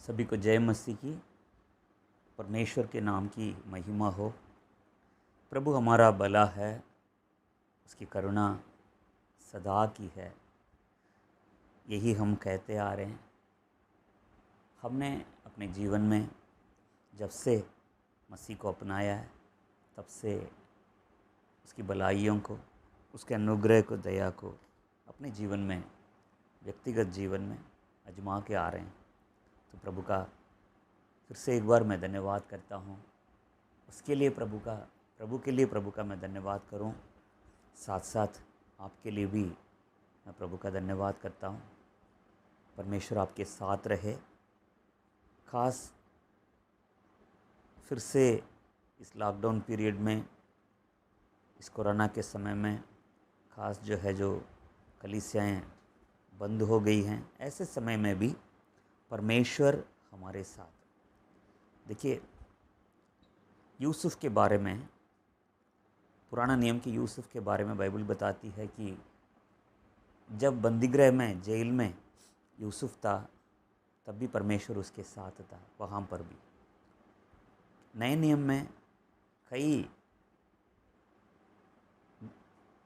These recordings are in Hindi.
सभी को जय मसीह की। परमेश्वर के नाम की महिमा हो। प्रभु हमारा भला है, उसकी करुणा सदा की है, यही हम कहते आ रहे हैं। हमने अपने जीवन में जब से मसीह को अपनाया है तब से उसकी भलाइयों को, उसके अनुग्रह को, दया को अपने जीवन में, व्यक्तिगत जीवन में आजमा के आ रहे हैं। तो प्रभु का फिर से एक बार मैं धन्यवाद करता हूँ। उसके लिए प्रभु के लिए प्रभु का मैं धन्यवाद करूँ, साथ साथ आपके लिए भी मैं प्रभु का धन्यवाद करता हूँ। परमेश्वर आपके साथ रहे। ख़ास फिर से इस लॉकडाउन पीरियड में, इस कोरोना के समय में, ख़ास जो कलीसियाएँ बंद हो गई हैं, ऐसे समय में भी परमेश्वर हमारे साथ। देखिए, यूसुफ के बारे में, पुराना नियम के यूसुफ के बारे में बाइबल बताती है कि जब बंदीगृह में, जेल में यूसुफ था, तब भी परमेश्वर उसके साथ था। वहाँ पर भी नए नियम में कई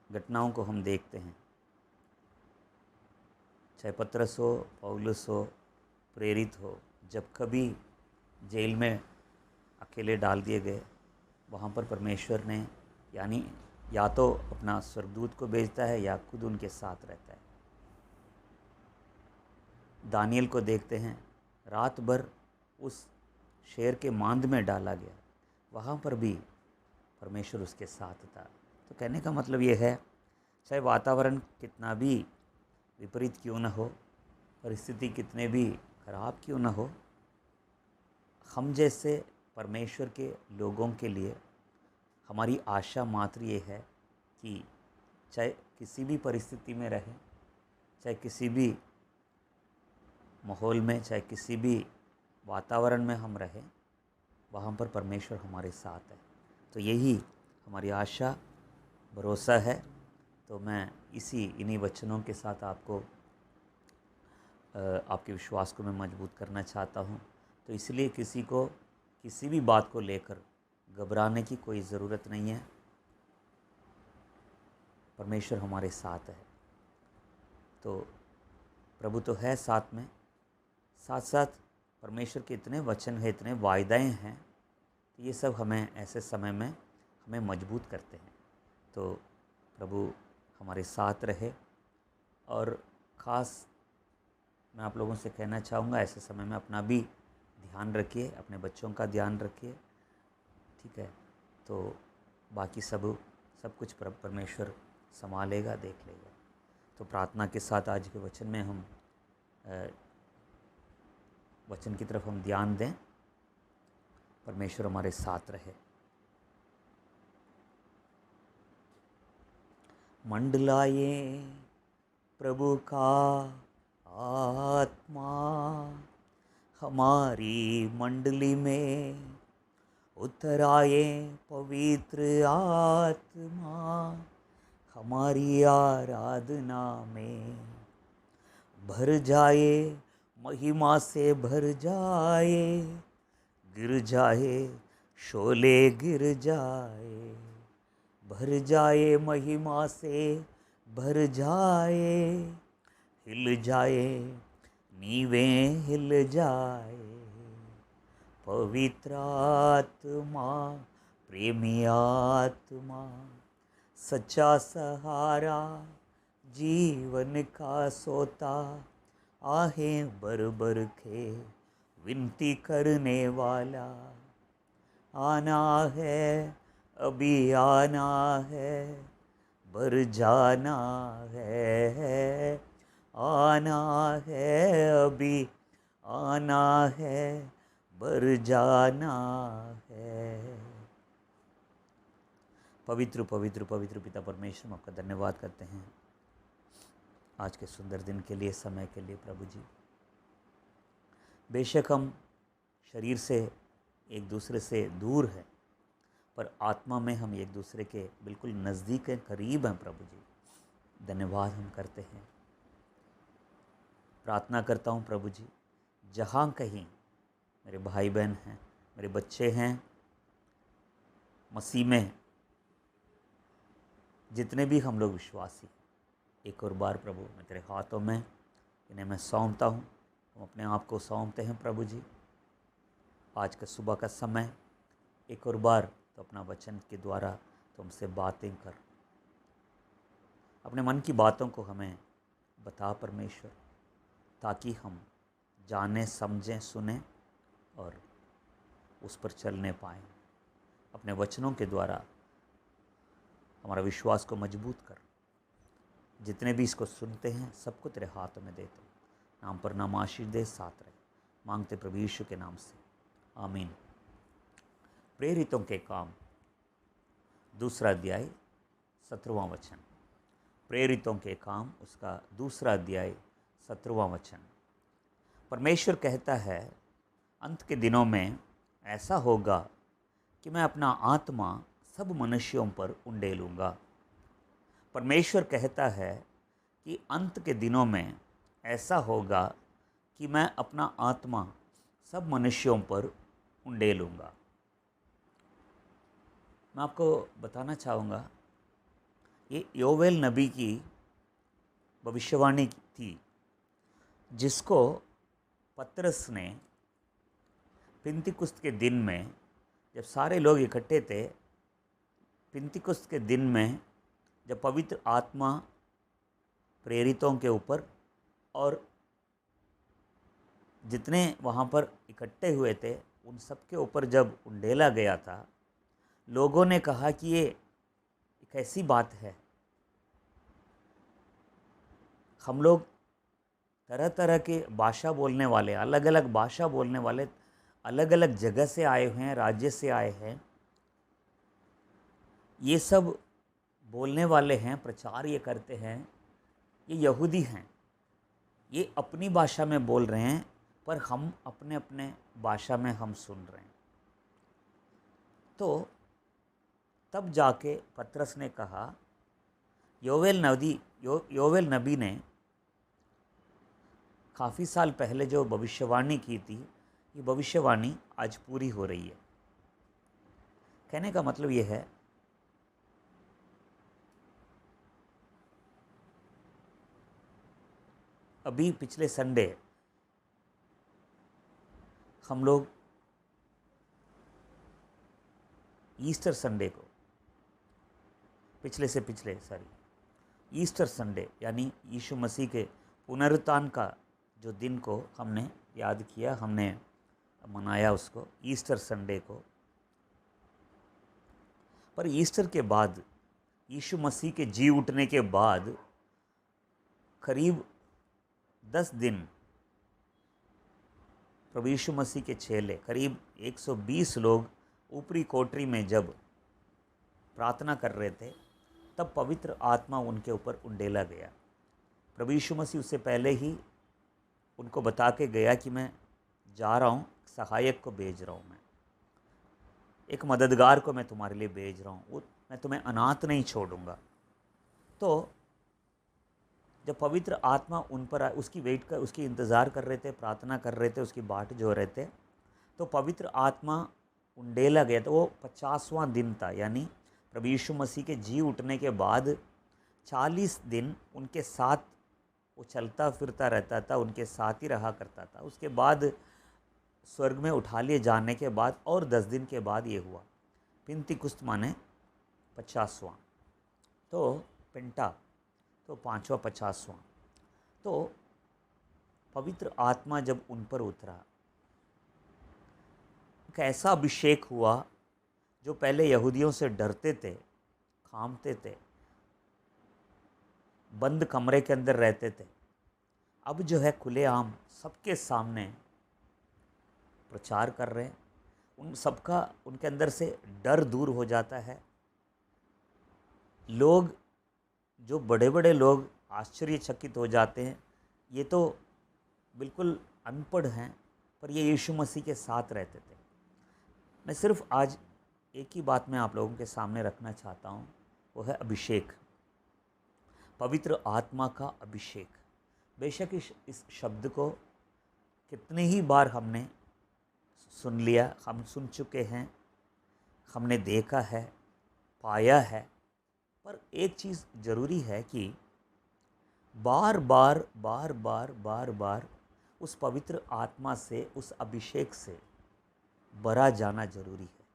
घटनाओं को हम देखते हैं, चाहे पतरस हो, पौलुस हो, प्रेरित हो, जब कभी जेल में अकेले डाल दिए गए, वहाँ पर परमेश्वर ने यानी या तो अपना स्वर्गदूत को भेजता है या खुद उनके साथ रहता है। दानियल को देखते हैं, रात भर उस शेर के मांद में डाला गया, वहाँ पर भी परमेश्वर उसके साथ था। तो कहने का मतलब ये है, चाहे वातावरण कितना भी विपरीत क्यों न हो, परिस्थिति कितने भी खराब क्यों न हो, हम जैसे परमेश्वर के लोगों के लिए हमारी आशा मात्र ये है कि चाहे किसी भी परिस्थिति में रहें, चाहे किसी भी माहौल में, चाहे किसी भी वातावरण में हम रहें, वहाँ पर परमेश्वर हमारे साथ है। तो यही हमारी आशा, भरोसा है। तो मैं इन्हीं वचनों के साथ आपके विश्वास को मैं मजबूत करना चाहता हूँ। तो इसलिए किसी को किसी भी बात को लेकर घबराने की कोई ज़रूरत नहीं है। परमेश्वर हमारे साथ है। तो प्रभु तो है साथ में, साथ साथ परमेश्वर के इतने वचन हैं, इतने वायदाएं हैं, तो ये सब हमें ऐसे समय में हमें मजबूत करते हैं। तो प्रभु हमारे साथ रहे। और ख़ास मैं आप लोगों से कहना चाहूँगा, ऐसे समय में अपना भी ध्यान रखिए, अपने बच्चों का ध्यान रखिए, ठीक है। तो बाकी सब कुछ परमेश्वर संभालेगा, देख लेगा। तो प्रार्थना के साथ आज के वचन में हम वचन की तरफ हम ध्यान दें। परमेश्वर हमारे साथ रहे। मंडलाए प्रभु का आत्मा हमारी मंडली में, उतर आए पवित्र आत्मा हमारी आराधना में। भर जाए महिमा से, भर जाए, गिर जाए शोले गिर जाए। भर जाए महिमा से, भर जाए, हिल जाए नीवें हिल जाए। पवित्र आत्मा, प्रेमी आत्मा, सच्चा सहारा, जीवन का सोता, आहें भर भर के विनती करने वाला। आना है, अभी आना है, भर जाना है। आना है, अभी आना है, भर जाना है। पवित्र पवित्र पवित्र पिता परमेश्वर, हम आपका धन्यवाद करते हैं आज के सुंदर दिन के लिए, समय के लिए। प्रभु जी, बेशक हम शरीर से एक दूसरे से दूर हैं, पर आत्मा में हम एक दूसरे के बिल्कुल नज़दीक हैं, करीब हैं। प्रभु जी, धन्यवाद हम करते हैं। प्रार्थना करता हूँ प्रभु जी, जहाँ कहीं मेरे भाई बहन हैं, मेरे बच्चे हैं, मसीह में जितने भी हम लोग विश्वासी, एक और बार प्रभु मैं तेरे हाथों में इन्हें मैं सौंपता हूँ। हम अपने आप को सौंपते हैं प्रभु जी। आज का सुबह का समय एक और बार तो अपना वचन के द्वारा तुमसे बातें कर, अपने मन की बातों को हमें बता परमेश्वर, ताकि हम जाने, समझें, सुने और उस पर चलने पाएँ। अपने वचनों के द्वारा हमारा विश्वास को मजबूत कर। जितने भी इसको सुनते हैं सबको तेरे हाथों में देते, नाम पर नाम आशीष दे, साथ रहे, मांगते प्रभु यीशु के नाम से, आमीन। प्रेरितों के काम, दूसरा अध्याय 17वां वचन। प्रेरितों के काम, उसका दूसरा अध्याय 17वां वचन। परमेश्वर कहता है, अंत के दिनों में ऐसा होगा कि मैं अपना आत्मा सब मनुष्यों पर उंडेलूँगा। परमेश्वर कहता है कि अंत के दिनों में ऐसा होगा कि मैं अपना आत्मा सब मनुष्यों पर उंडेलूँगा। मैं आपको बताना चाहूँगा, ये योवेल नबी की भविष्यवाणी थी, जिसको पतरस ने पिंतीकुस्त के दिन में, जब सारे लोग इकट्ठे थे, पिंतीकुस्त के दिन में जब पवित्र आत्मा प्रेरितों के ऊपर और जितने वहाँ पर इकट्ठे हुए थे उन सब के ऊपर जब उंडेला गया था, लोगों ने कहा कि ये एक ऐसी बात है, हम लोग तरह तरह के भाषा बोलने वाले, अलग अलग भाषा बोलने वाले, अलग अलग जगह से आए हुए हैं, राज्य से आए हैं, ये सब बोलने वाले हैं, प्रचार ये करते हैं, ये यहूदी हैं, ये अपनी भाषा में बोल रहे हैं, पर हम अपने अपने भाषा में हम सुन रहे हैं। तो तब जाके पतरस ने कहा, योवेल नबी ने काफ़ी साल पहले जो भविष्यवाणी की थी, ये भविष्यवाणी आज पूरी हो रही है। कहने का मतलब ये है, अभी पिछले संडे हम लोग ईस्टर संडे को, ईस्टर संडे यानी यीशु मसीह के पुनरुत्थान का जो दिन को हमने याद किया, हमने मनाया उसको ईस्टर संडे को। पर ईस्टर के बाद, यीशु मसीह के जी उठने के बाद करीब 10 दिन प्रभु यीशु मसीह के चेले, करीब 120 लोग ऊपरी कोठरी में जब प्रार्थना कर रहे थे, तब पवित्र आत्मा उनके ऊपर उंडेला गया। प्रभु यीशु मसीह उससे पहले ही उनको बता के गया कि मैं जा रहा हूँ, सहायक को भेज रहा हूँ, मैं एक मददगार को मैं तुम्हारे लिए भेज रहा हूँ, मैं तुम्हें अनाथ नहीं छोड़ूंगा। तो जब पवित्र आत्मा उन पर उसकी इंतज़ार कर रहे थे, प्रार्थना कर रहे थे, उसकी बाट जो रहे थे, तो पवित्र आत्मा उंडेला गया। तो वो 50वां दिन था, यानी प्रभु यीशु मसीह के जी उठने के बाद 40 दिन उनके साथ वो चलता फिरता रहता था, उनके साथ ही रहा करता था। उसके बाद स्वर्ग में उठा लिए जाने के बाद और 10 दिन के बाद ये हुआ, पिंतीकुस्त माने 50वां, तो पेंटा तो 5वां 50वां। तो पवित्र आत्मा जब उन पर उतरा, एक ऐसा अभिषेक हुआ जो पहले यहूदियों से डरते थे, कांपते थे, बंद कमरे के अंदर रहते थे, अब जो है खुलेआम सबके सामने प्रचार कर रहे हैं। उन सबका, उनके अंदर से डर दूर हो जाता है। लोग, जो बड़े बड़े लोग आश्चर्यचकित हो जाते हैं, ये तो बिल्कुल अनपढ़ हैं, पर ये यीशु मसीह के साथ रहते थे। मैं सिर्फ आज एक ही बात मैं आप लोगों के सामने रखना चाहता हूँ, वो है अभिषेक, पवित्र आत्मा का अभिषेक। बेशक इस शब्द को कितने ही बार हमने सुन लिया, हम सुन चुके हैं, हमने देखा है, पाया है। पर एक चीज़ ज़रूरी है कि बार बार बार बार बार बार उस पवित्र आत्मा से, उस अभिषेक से भरा जाना जरूरी है।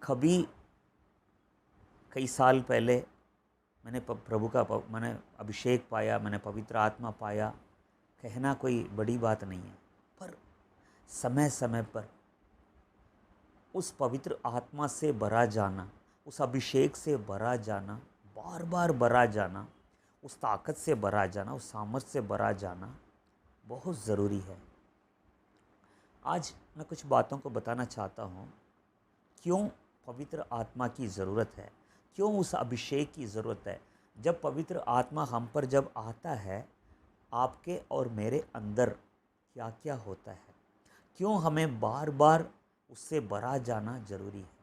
कभी कई साल पहले मैंने प्रभु का मैंने अभिषेक पाया, मैंने पवित्र आत्मा पाया, कहना कोई बड़ी बात नहीं है। पर समय समय पर उस पवित्र आत्मा से भरा जाना, उस अभिषेक से भरा जाना, बार बार भरा जाना, उस ताकत से भरा जाना, उस सामर्थ से भरा जाना बहुत ज़रूरी है। आज मैं कुछ बातों को बताना चाहता हूँ, क्यों पवित्र आत्मा की ज़रूरत है, क्यों उस अभिषेक की ज़रूरत है। जब पवित्र आत्मा हम पर जब आता है, आपके और मेरे अंदर क्या क्या होता है, क्यों हमें बार बार उससे भरा जाना ज़रूरी है।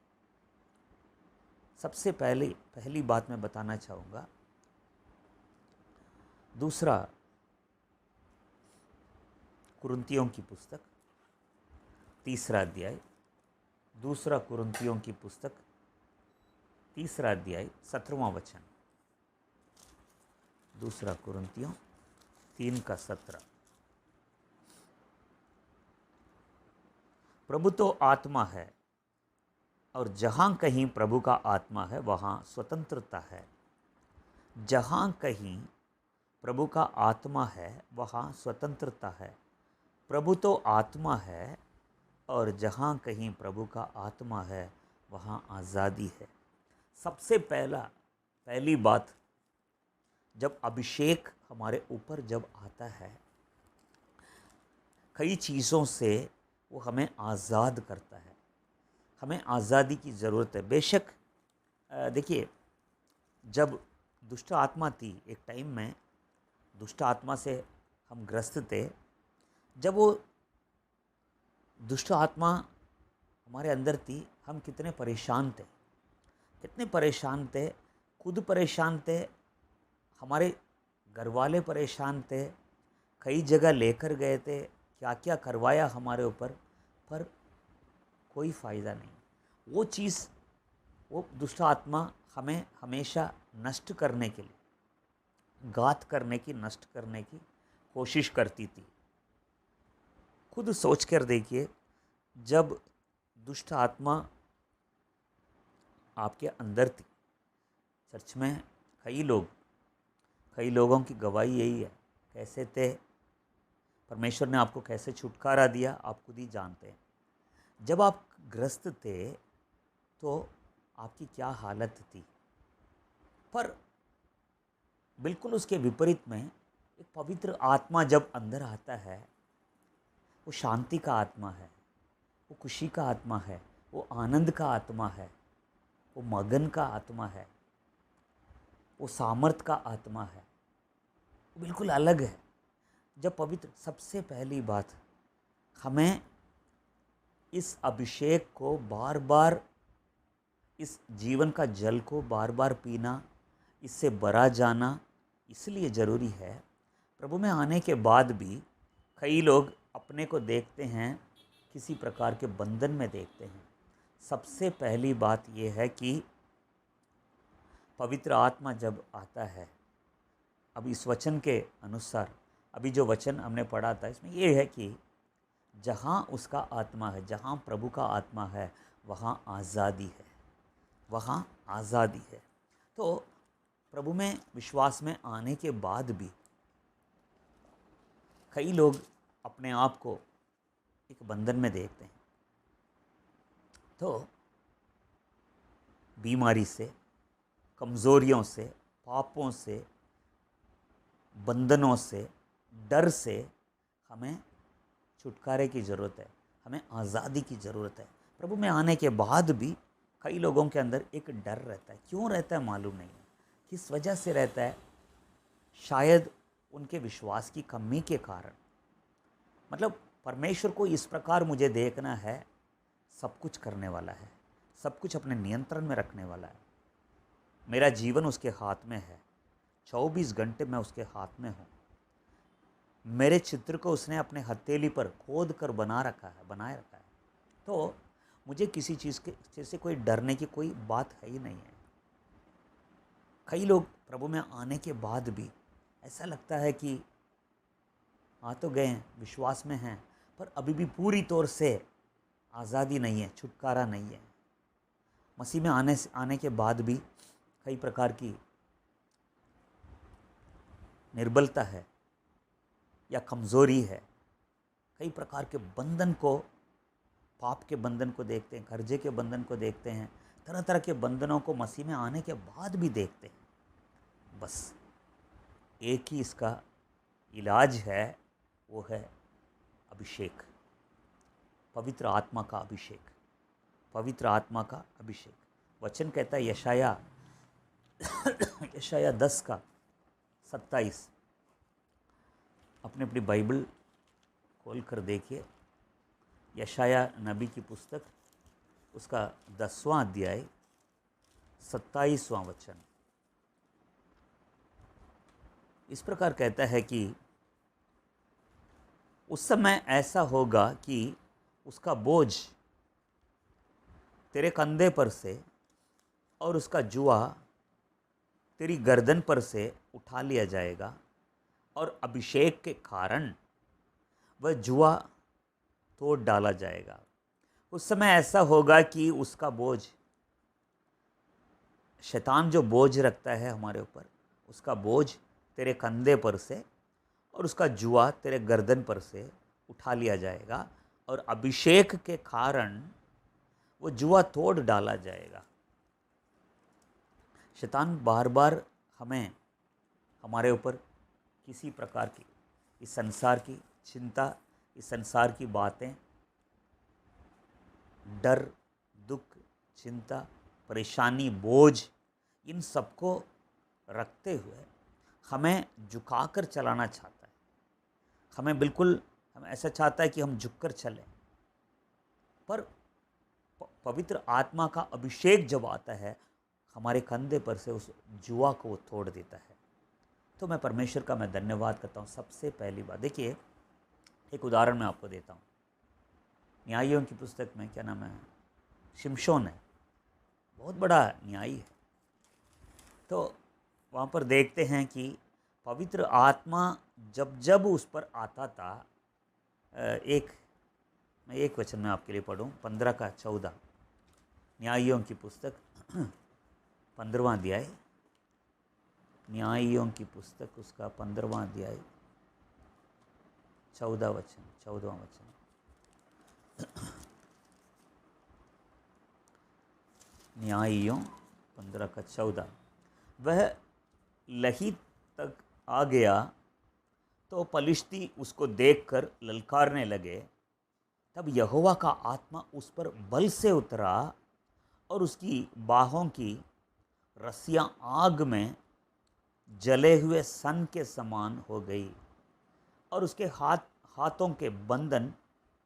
सबसे पहली बात मैं बताना चाहूँगा, दूसरा कुरिन्थियों की पुस्तक, तीसरा अध्याय, दूसरा कुरिन्थियों की पुस्तक, तीसरा अध्याय, 17वां वचन। दूसरा कुरिन्थियों 3:17। प्रभु तो आत्मा है, और जहाँ कहीं प्रभु का आत्मा है वहाँ स्वतंत्रता है। जहाँ कहीं प्रभु का आत्मा है वहाँ स्वतंत्रता है। प्रभु तो आत्मा है, और जहाँ कहीं प्रभु का आत्मा है वहाँ आज़ादी है। सबसे पहली बात, जब अभिषेक हमारे ऊपर जब आता है, कई चीज़ों से वो हमें आज़ाद करता है। हमें आज़ादी की ज़रूरत है। बेशक देखिए, जब दुष्ट आत्मा थी, एक टाइम में दुष्ट आत्मा से हम ग्रस्त थे। जब वो दुष्ट आत्मा हमारे अंदर थी, हम कितने परेशान थे, कितने परेशान थे, खुद परेशान थे, हमारे घर वाले परेशान थे, कई जगह लेकर गए थे, क्या क्या करवाया हमारे ऊपर, पर कोई फ़ायदा नहीं। वो चीज़, वो दुष्ट आत्मा हमें हमेशा नष्ट करने के लिए, घात करने की, नष्ट करने की कोशिश करती थी। खुद सोच कर देखिए, जब दुष्ट आत्मा आपके अंदर थी, चर्च में कई लोगों की गवाही यही है, कैसे थे, परमेश्वर ने आपको कैसे छुटकारा दिया, आप खुद ही जानते हैं। जब आप ग्रस्त थे तो आपकी क्या हालत थी। पर बिल्कुल उसके विपरीत में एक पवित्र आत्मा जब अंदर आता है, वो शांति का आत्मा है, वो खुशी का आत्मा है, वो आनंद का आत्मा है, वो मगन का आत्मा है, वो सामर्थ का आत्मा है, वो बिल्कुल अलग है। जब पवित्र, सबसे पहली बात, हमें इस अभिषेक को बार बार, इस जीवन का जल को बार बार पीना, इससे भरा जाना इसलिए ज़रूरी है। प्रभु में आने के बाद भी कई लोग अपने को देखते हैं किसी प्रकार के बंधन में देखते हैं। सबसे पहली बात यह है कि पवित्र आत्मा जब आता है, अब इस वचन के अनुसार, अभी जो वचन हमने पढ़ा था, इसमें यह है कि जहाँ उसका आत्मा है, जहाँ प्रभु का आत्मा है, वहाँ आज़ादी है, वहाँ आज़ादी है। तो प्रभु में विश्वास में आने के बाद भी कई लोग अपने आप को एक बंधन में देखते हैं। तो बीमारी से, कमज़ोरियों से, पापों से, बंधनों से, डर से हमें छुटकारे की ज़रूरत है, हमें आज़ादी की ज़रूरत है। प्रभु में आने के बाद भी कई लोगों के अंदर एक डर रहता है। क्यों रहता है मालूम नहीं, किस वजह से रहता है। शायद उनके विश्वास की कमी के कारण। मतलब परमेश्वर को इस प्रकार मुझे देखना है, सब कुछ करने वाला है, सब कुछ अपने नियंत्रण में रखने वाला है, मेरा जीवन उसके हाथ में है, 24 घंटे मैं उसके हाथ में हूँ, मेरे चित्र को उसने अपने हथेली पर खोद कर बनाए रखा है। तो मुझे किसी चीज़ से कोई डरने की कोई बात है ही नहीं है। कई लोग प्रभु में आने के बाद भी ऐसा लगता है कि आ तो गए हैं, विश्वास में हैं, पर अभी भी पूरी तौर से आज़ादी नहीं है, छुटकारा नहीं है। मसीह में आने के बाद भी कई प्रकार की निर्बलता है या कमज़ोरी है। कई प्रकार के बंधन को, पाप के बंधन को देखते हैं, कर्जे के बंधन को देखते हैं, तरह तरह के बंधनों को मसीह में आने के बाद भी देखते हैं। बस एक ही इसका इलाज है, वो है अभिषेक, पवित्र आत्मा का अभिषेक, पवित्र आत्मा का अभिषेक। वचन कहता है यशाया 10:27। अपने अपनी बाइबल खोल कर देखिए, यशाया नबी की पुस्तक, उसका 10वां अध्याय 27वां वचन इस प्रकार कहता है कि उस समय ऐसा होगा कि उसका बोझ तेरे कंधे पर से और उसका जुआ तेरी गर्दन पर से उठा लिया जाएगा, और अभिषेक के कारण वह जुआ तोड़ डाला जाएगा। उस समय ऐसा होगा कि उसका बोझ, शैतान जो बोझ रखता है हमारे ऊपर, उसका बोझ तेरे कंधे पर से और उसका जुआ तेरे गर्दन पर से उठा लिया जाएगा, और अभिषेक के कारण वो जुआ तोड़ डाला जाएगा। शैतान बार बार हमें, हमारे ऊपर किसी प्रकार की इस संसार की चिंता, इस संसार की बातें, डर, दुख, चिंता, परेशानी, बोझ, इन सबको रखते हुए हमें झुकाकर चलाना चाहता है। हम ऐसा चाहता है कि हम झुककर चलें, पर पवित्र आत्मा का अभिषेक जब आता है, हमारे कंधे पर से उस जुआ को वो तोड़ देता है। तो मैं परमेश्वर का धन्यवाद करता हूँ। सबसे पहली बात देखिए, एक उदाहरण मैं आपको देता हूँ। न्यायियों की पुस्तक में क्या नाम है, शिमशोन है, बहुत बड़ा न्यायी है। तो वहाँ पर देखते हैं कि पवित्र आत्मा जब जब उस पर आता था, मैं एक वचन में आपके लिए पढ़ूँ, 15:14, न्यायियों की पुस्तक 15वां अध्याय, न्यायियों की पुस्तक उसका 15वां अध्याय 14वां वचन। न्यायियों 15:14, वह लही तक आ गया तो पलिश्ती उसको देखकर ललकारने लगे। तब यहोवा का आत्मा उस पर बल से उतरा और उसकी बाहों की रस्सियां आग में जले हुए सन के समान हो गई, और उसके हाथों के बंधन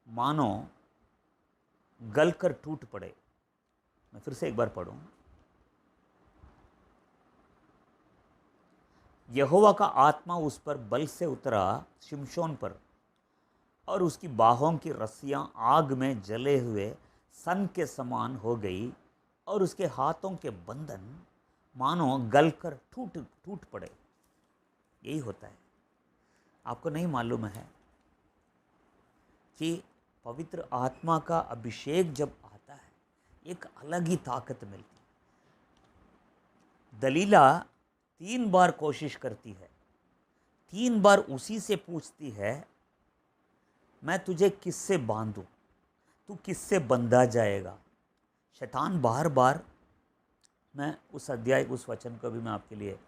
मानो गलकर टूट पड़े। मैं फिर से एक बार पढ़ूं, यहोवा का आत्मा उस पर बल से उतरा, शिमशोन पर, और उसकी बाहों की रस्सियां आग में जले हुए सन के समान हो गई, और उसके हाथों के बंधन मानो गलकर टूट पड़े। यही होता है। आपको नहीं मालूम है कि पवित्र आत्मा का अभिषेक जब आता है, एक अलग ही ताकत मिलती है। दलीला 3 बार कोशिश करती है, 3 बार उसी से पूछती है, मैं तुझे किससे बांधूं, तू किससे बंधा जाएगा। शैतान बार बार, मैं उस अध्याय, उस वचन को भी मैं आपके लिए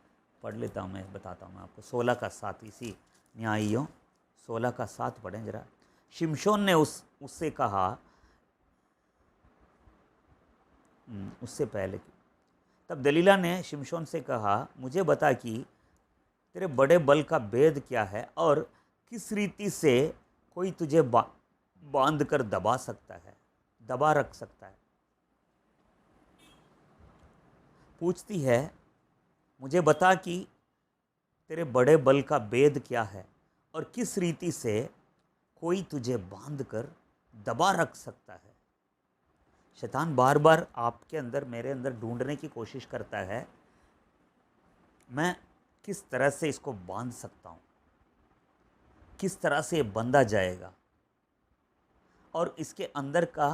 पढ़ लेता हूँ, मैं बताता हूँ मैं आपको। 16:7, इसी न्यायियों 16:7 पढ़ें जरा। शिमशोन ने उससे कहा, उससे पहले, तब दलीला ने शिमशोन से कहा, मुझे बता कि तेरे बड़े बल का भेद क्या है, और किस रीति से कोई तुझे बांध कर दबा रख सकता है। पूछती है, मुझे बता कि तेरे बड़े बल का भेद क्या है, और किस रीति से कोई तुझे बांध कर दबा रख सकता है। शैतान बार बार आपके अंदर, मेरे अंदर ढूंढने की कोशिश करता है, मैं किस तरह से इसको बांध सकता हूँ, किस तरह से ये बंधा जाएगा, और इसके अंदर का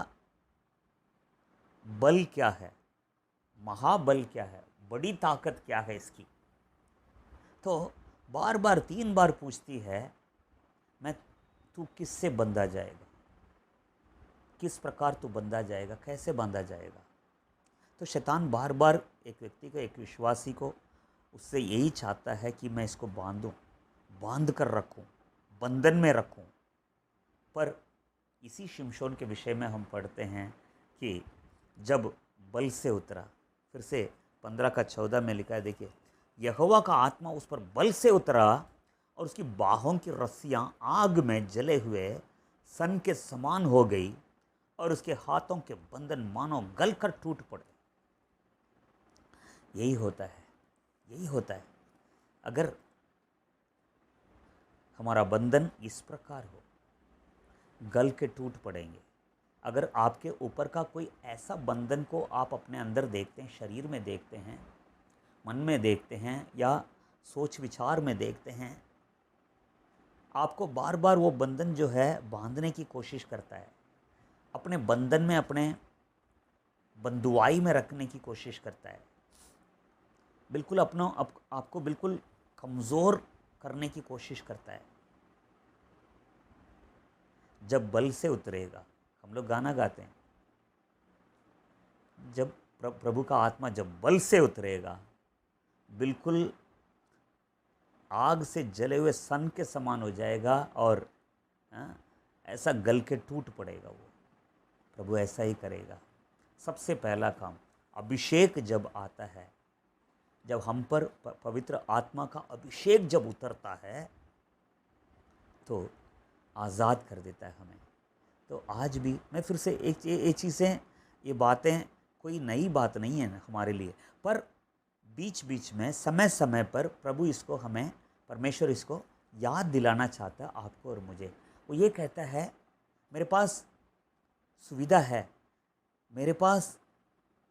बल क्या है, महाबल क्या है, बड़ी ताकत क्या है इसकी। तो बार बार 3 बार पूछती है, मैं तू किससे बंधा जाएगा, किस प्रकार तू बंधा जाएगा, कैसे बांधा जाएगा। तो शैतान बार बार एक व्यक्ति को, एक विश्वासी को, उससे यही चाहता है कि मैं इसको बांधूं, बांध कर रखूं, बंधन में रखूं। पर इसी शिमशोन के विषय में हम पढ़ते हैं कि जब बल से उतरा, फिर से 15 का 14 में लिखा है, देखिए, यहोवा का आत्मा उस पर बल से उतरा और उसकी बाहों की रस्सियां आग में जले हुए सन के समान हो गई और उसके हाथों के बंधन मानो गल कर टूट पड़े। यही होता है, यही होता है। अगर हमारा बंधन इस प्रकार हो, गल के टूट पड़ेंगे। अगर आपके ऊपर का कोई ऐसा बंधन को आप अपने अंदर देखते हैं, शरीर में देखते हैं, मन में देखते हैं, या सोच विचार में देखते हैं, आपको बार बार वो बंधन जो है बांधने की कोशिश करता है, अपने बंधन में, अपने बंधुआई में रखने की कोशिश करता है, बिल्कुल आपको बिल्कुल कमज़ोर करने की कोशिश करता है। जब बल से उतरेगा, हम लोग गाना गाते हैं, जब प्रभु का आत्मा जब बल से उतरेगा, बिल्कुल आग से जले हुए सन के समान हो जाएगा और ऐसा गल के टूट पड़ेगा। वो प्रभु ऐसा ही करेगा। सबसे पहला काम, अभिषेक जब आता है, जब हम पर पवित्र आत्मा का अभिषेक जब उतरता है, तो आज़ाद कर देता है हमें। तो आज भी मैं फिर से एक चीज़ें, ये बातें कोई नई बात नहीं है हमारे लिए, पर बीच बीच में, समय समय पर प्रभु इसको हमें, परमेश्वर इसको याद दिलाना चाहता है आपको और मुझे। वो ये कहता है, मेरे पास सुविधा है, मेरे पास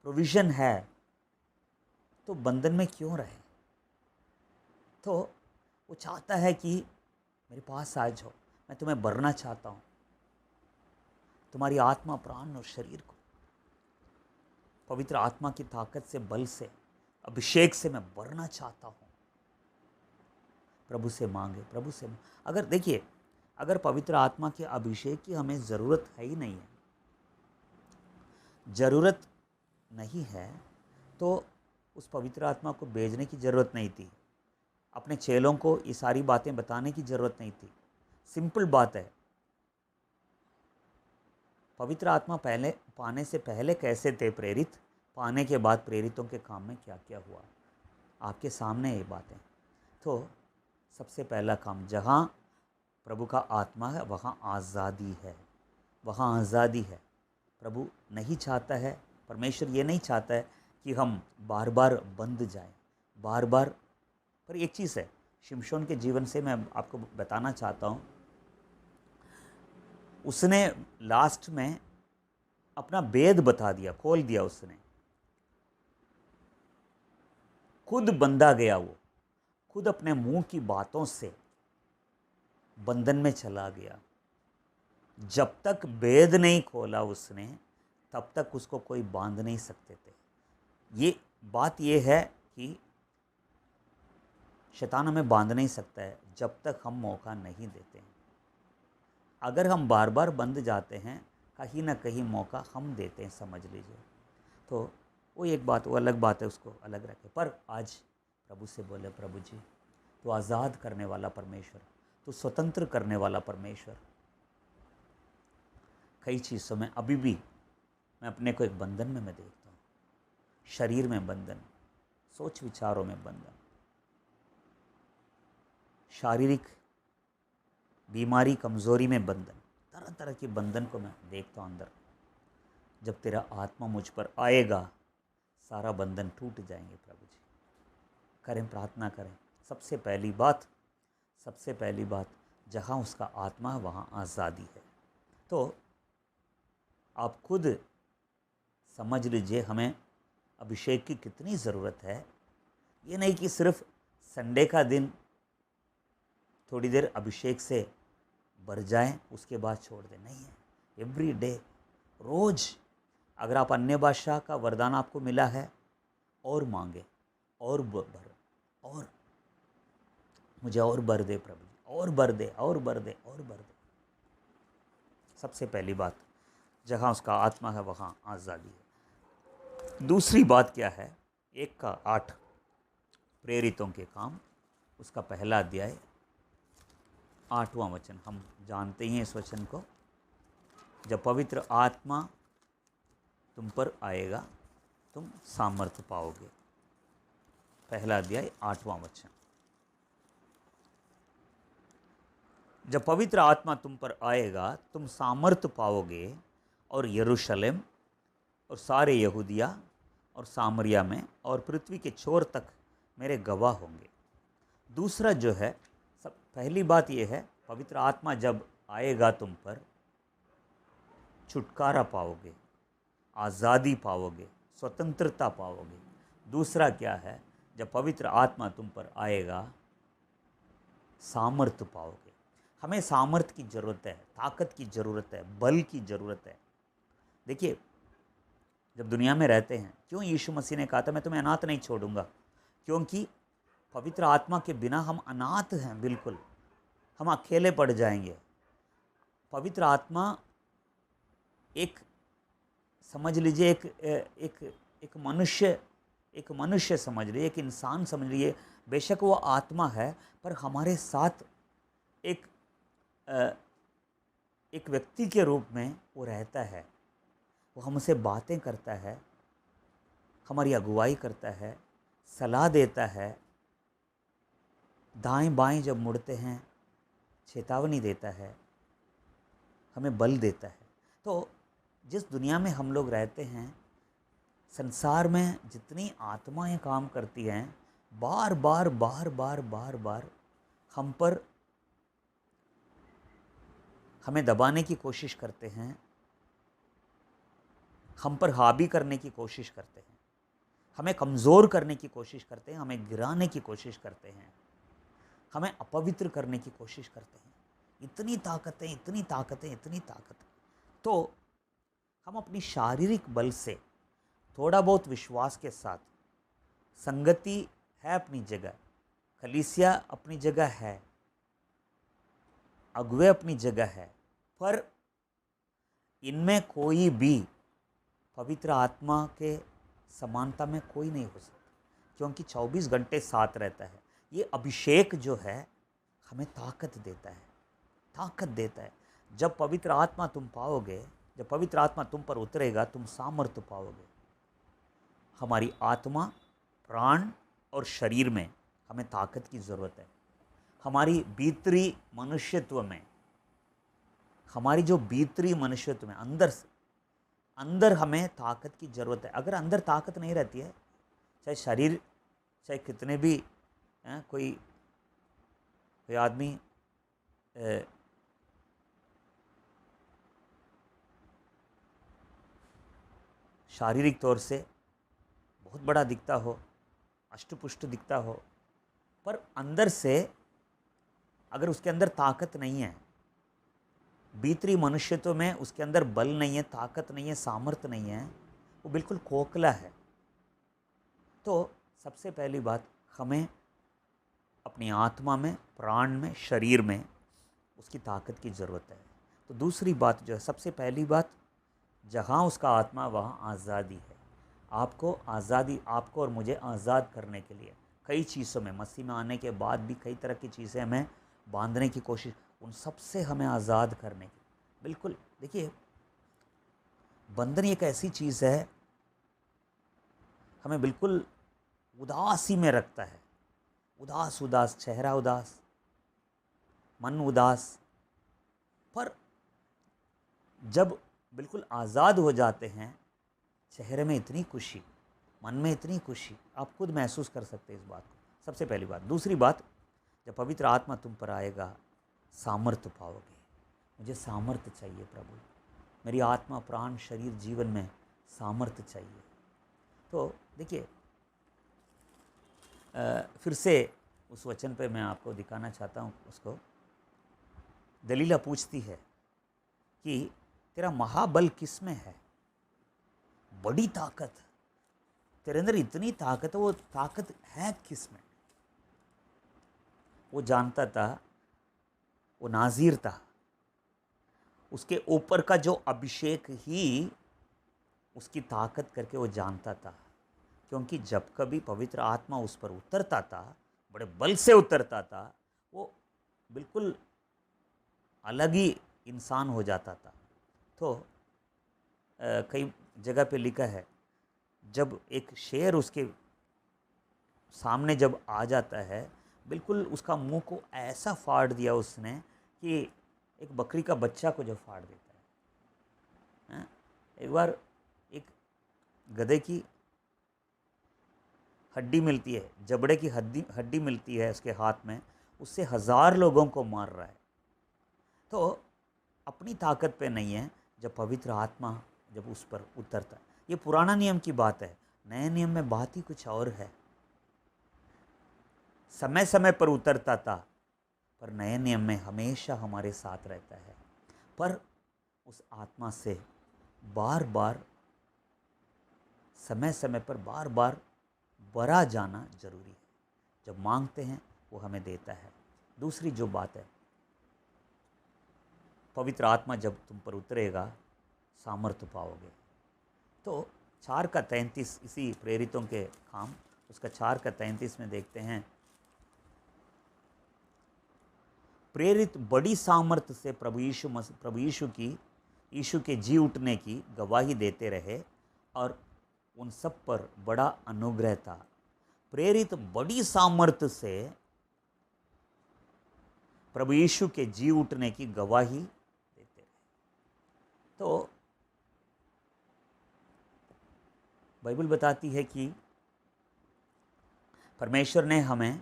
प्रोविज़न है, तो बंधन में क्यों रहे। तो वो चाहता है कि मेरे पास आ जाओ, मैं तुम्हें भरना चाहता हूँ, तुम्हारी आत्मा, प्राण और शरीर को पवित्र आत्मा की ताकत से, बल से, अभिषेक से मैं भरना चाहता हूँ। प्रभु से मांगे, प्रभु से। अगर देखिए, अगर पवित्र आत्मा के अभिषेक की हमें ज़रूरत है ही नहीं है, ज़रूरत नहीं है, तो उस पवित्र आत्मा को भेजने की ज़रूरत नहीं थी, अपने चेलों को ये सारी बातें बताने की ज़रूरत नहीं थी। सिंपल बात है, पवित्र आत्मा पहले पाने से पहले कैसे थे प्रेरित, पाने के बाद प्रेरितों के काम में क्या क्या हुआ, आपके सामने ये बातें। तो सबसे पहला काम, जहाँ प्रभु का आत्मा है वहाँ आज़ादी है, वहाँ आज़ादी है। प्रभु नहीं चाहता है, परमेश्वर ये नहीं चाहता है कि हम बार बार बंध जाएं, बार बार। पर एक चीज़ है, शिमशोन के जीवन से मैं आपको बताना चाहता हूँ, उसने लास्ट में अपना भेद बता दिया, खोल दिया उसने, खुद बंधा गया, वो खुद अपने मुंह की बातों से बंधन में चला गया। जब तक भेद नहीं खोला उसने, तब तक उसको कोई बांध नहीं सकते थे। ये बात ये है कि शैतान हमें बांध नहीं सकता है जब तक हम मौका नहीं देते हैं। अगर हम बार बार बंध जाते हैं, कहीं ना कहीं मौका हम देते हैं, समझ लीजिए। तो वो एक बात, वो अलग बात है, उसको अलग रखें। पर आज प्रभु से बोले, प्रभु जी, तो आज़ाद करने वाला परमेश्वर, तो स्वतंत्र करने वाला परमेश्वर। कई चीज़ों में अभी भी मैं अपने को एक बंधन में मैं देखता हूँ, शरीर में बंधन, सोच विचारों में बंधन, शारीरिक बीमारी, कमज़ोरी में बंधन, तरह तरह के बंधन को मैं देखता हूँ अंदर। जब तेरा आत्मा मुझ पर आएगा, सारा बंधन टूट जाएंगे। प्रभु जी, करें, प्रार्थना करें। सबसे पहली बात, जहाँ उसका आत्मा है वहाँ आज़ादी है। तो आप खुद समझ लीजिए हमें अभिषेक की कितनी ज़रूरत है। ये नहीं कि सिर्फ संडे का दिन थोड़ी देर अभिषेक से भर जाएं उसके बाद छोड़ दें, नहीं है। एवरी डे, रोज़ अगर आप अन्य भाषा का वरदान आपको मिला है और मांगे और भर, और मुझे और भर दे प्रभु, और भर दे, और भर दे, और भर दे। सबसे पहली बात, जहाँ उसका आत्मा है वहाँ आज़ादी है। दूसरी बात क्या है? 1:8 प्रेरितों के काम, उसका पहला अध्याय 8वां वचन। हम जानते ही हैं इस वचन को। जब पवित्र आत्मा तुम पर आएगा तुम सामर्थ्य पाओगे। पहला अध्याय 8वां वचन। जब पवित्र आत्मा तुम पर आएगा तुम सामर्थ्य पाओगे और यरूशलेम और सारे यहूदिया और सामरिया में और पृथ्वी के छोर तक मेरे गवाह होंगे। दूसरा जो है, पहली बात यह है, पवित्र आत्मा जब आएगा तुम पर छुटकारा पाओगे, आज़ादी पाओगे, स्वतंत्रता पाओगे। दूसरा क्या है? जब पवित्र आत्मा तुम पर आएगा सामर्थ्य पाओगे। हमें सामर्थ्य की ज़रूरत है, ताकत की ज़रूरत है, बल की ज़रूरत है। देखिए, जब दुनिया में रहते हैं, क्यों यीशु मसीह ने कहा था मैं तुम्हें अनाथ नहीं छोड़ूंगा? क्योंकि पवित्र आत्मा के बिना हम अनाथ हैं, बिल्कुल हम अकेले पड़ जाएंगे। पवित्र आत्मा एक, समझ लीजिए, एक मनुष्य समझ लीजिए, एक इंसान समझ लीजिए। बेशक वो आत्मा है पर हमारे साथ एक व्यक्ति के रूप में वो रहता है। वो हमसे बातें करता है, हमारी अगुवाई करता है, सलाह देता है, दाएं बाएं जब मुड़ते हैं चेतावनी देता है, हमें बल देता है। तो जिस दुनिया में हम लोग रहते हैं, संसार में जितनी आत्माएं काम करती हैं, बार बार बार बार बार बार हम पर, हमें दबाने की कोशिश करते हैं, हम पर हावी करने की कोशिश करते हैं, हमें कमज़ोर करने की कोशिश करते हैं, हमें गिराने की कोशिश करते हैं, हमें अपवित्र करने की कोशिश करते हैं। इतनी ताकतें, इतनी ताकतें, इतनी ताकत। तो हम अपनी शारीरिक बल से, थोड़ा बहुत विश्वास के साथ, संगति है अपनी जगह, कलीसिया अपनी जगह है, अगुवे अपनी जगह है, पर इनमें कोई भी पवित्र आत्मा के समानता में कोई नहीं हो सकता, क्योंकि 24 घंटे साथ रहता है। ये अभिषेक जो है हमें ताकत देता है, ताकत देता है। जब पवित्र आत्मा तुम पाओगे, जब पवित्र आत्मा तुम पर उतरेगा तुम सामर्थ्य पाओगे। हमारी आत्मा, प्राण और शरीर में हमें ताकत की ज़रूरत है। हमारी भीतरी मनुष्यत्व में, हमारी जो भीतरी मनुष्यत्व में अंदर हमें ताकत की ज़रूरत है। अगर अंदर ताकत नहीं रहती है, चाहे शरीर, चाहे कितने भी कोई आदमी शारीरिक तौर से बहुत बड़ा दिखता हो, अष्टपुष्ट दिखता हो, पर अंदर से अगर उसके अंदर ताकत नहीं है, भीतरी मनुष्यत्व में उसके अंदर बल नहीं है, ताकत नहीं है, सामर्थ्य नहीं है, वो बिल्कुल खोखला है। तो सबसे पहली बात, हमें अपनी आत्मा में, प्राण में, शरीर में उसकी ताकत की ज़रूरत है। तो दूसरी बात जो है, सबसे पहली बात, जहाँ उसका आत्मा वहाँ आज़ादी है। आपको आज़ादी, आपको और मुझे आज़ाद करने के लिए कई चीज़ों में, मसीह में आने के बाद भी कई तरह की चीज़ें हमें बांधने की कोशिश, उन सब से हमें आज़ाद करने की। बिल्कुल, देखिए, बंधन एक ऐसी चीज़ है, हमें बिल्कुल उदासी में रखता है। उदास उदास, चेहरा उदास, मन उदास। पर जब बिल्कुल आज़ाद हो जाते हैं, चेहरे में इतनी खुशी, मन में इतनी खुशी, आप खुद महसूस कर सकते हैं इस बात को। सबसे पहली बात। दूसरी बात, जब पवित्र आत्मा तुम पर आएगा सामर्थ्य पाओगे। मुझे सामर्थ्य चाहिए प्रभु, मेरी आत्मा प्राण शरीर जीवन में सामर्थ्य चाहिए। तो देखिए, फिर से उस वचन पे मैं आपको दिखाना चाहता हूँ उसको। दलीला पूछती है कि तेरा महाबल किस में है, बड़ी ताकत तेरे अंदर, इतनी ताकत है, वो ताकत है किस में? वो जानता था, वो नाज़ीर था, उसके ऊपर का जो अभिषेक ही उसकी ताकत करके वो जानता था। क्योंकि जब कभी पवित्र आत्मा उस पर उतरता था, बड़े बल से उतरता था, वो बिल्कुल अलग ही इंसान हो जाता था। तो कई जगह पे लिखा है, जब एक शेर उसके सामने जब आ जाता है, बिल्कुल उसका मुंह को ऐसा फाड़ दिया उसने कि एक बकरी का बच्चा को जो फाड़ देता है। एक बार एक गधे की हड्डी मिलती है, जबड़े की हड्डी मिलती है उसके हाथ में, उससे 1000 लोगों को मार रहा है। तो अपनी ताकत पे नहीं है, जब पवित्र आत्मा जब उस पर उतरता है। ये पुराना नियम की बात है, नए नियम में बात ही कुछ और है। समय समय पर उतरता था, पर नए नियम में हमेशा हमारे साथ रहता है। पर उस आत्मा से बार बार, समय समय पर बार बार भरा जाना जरूरी है। जब मांगते हैं वो हमें देता है। दूसरी जो बात है, पवित्र आत्मा जब तुम पर उतरेगा, सामर्थ्य पाओगे। तो 4:33 इसी प्रेरितों के काम, उसका 4:33 में देखते हैं, प्रेरित बड़ी सामर्थ्य से प्रभु यीशु के जी उठने की गवाही देते रहे और उन सब पर बड़ा अनुग्रह था। प्रेरित बड़ी सामर्थ्य से प्रभु यीशु के जी उठने की गवाही देते रहे। तो बाइबल बताती है कि परमेश्वर ने हमें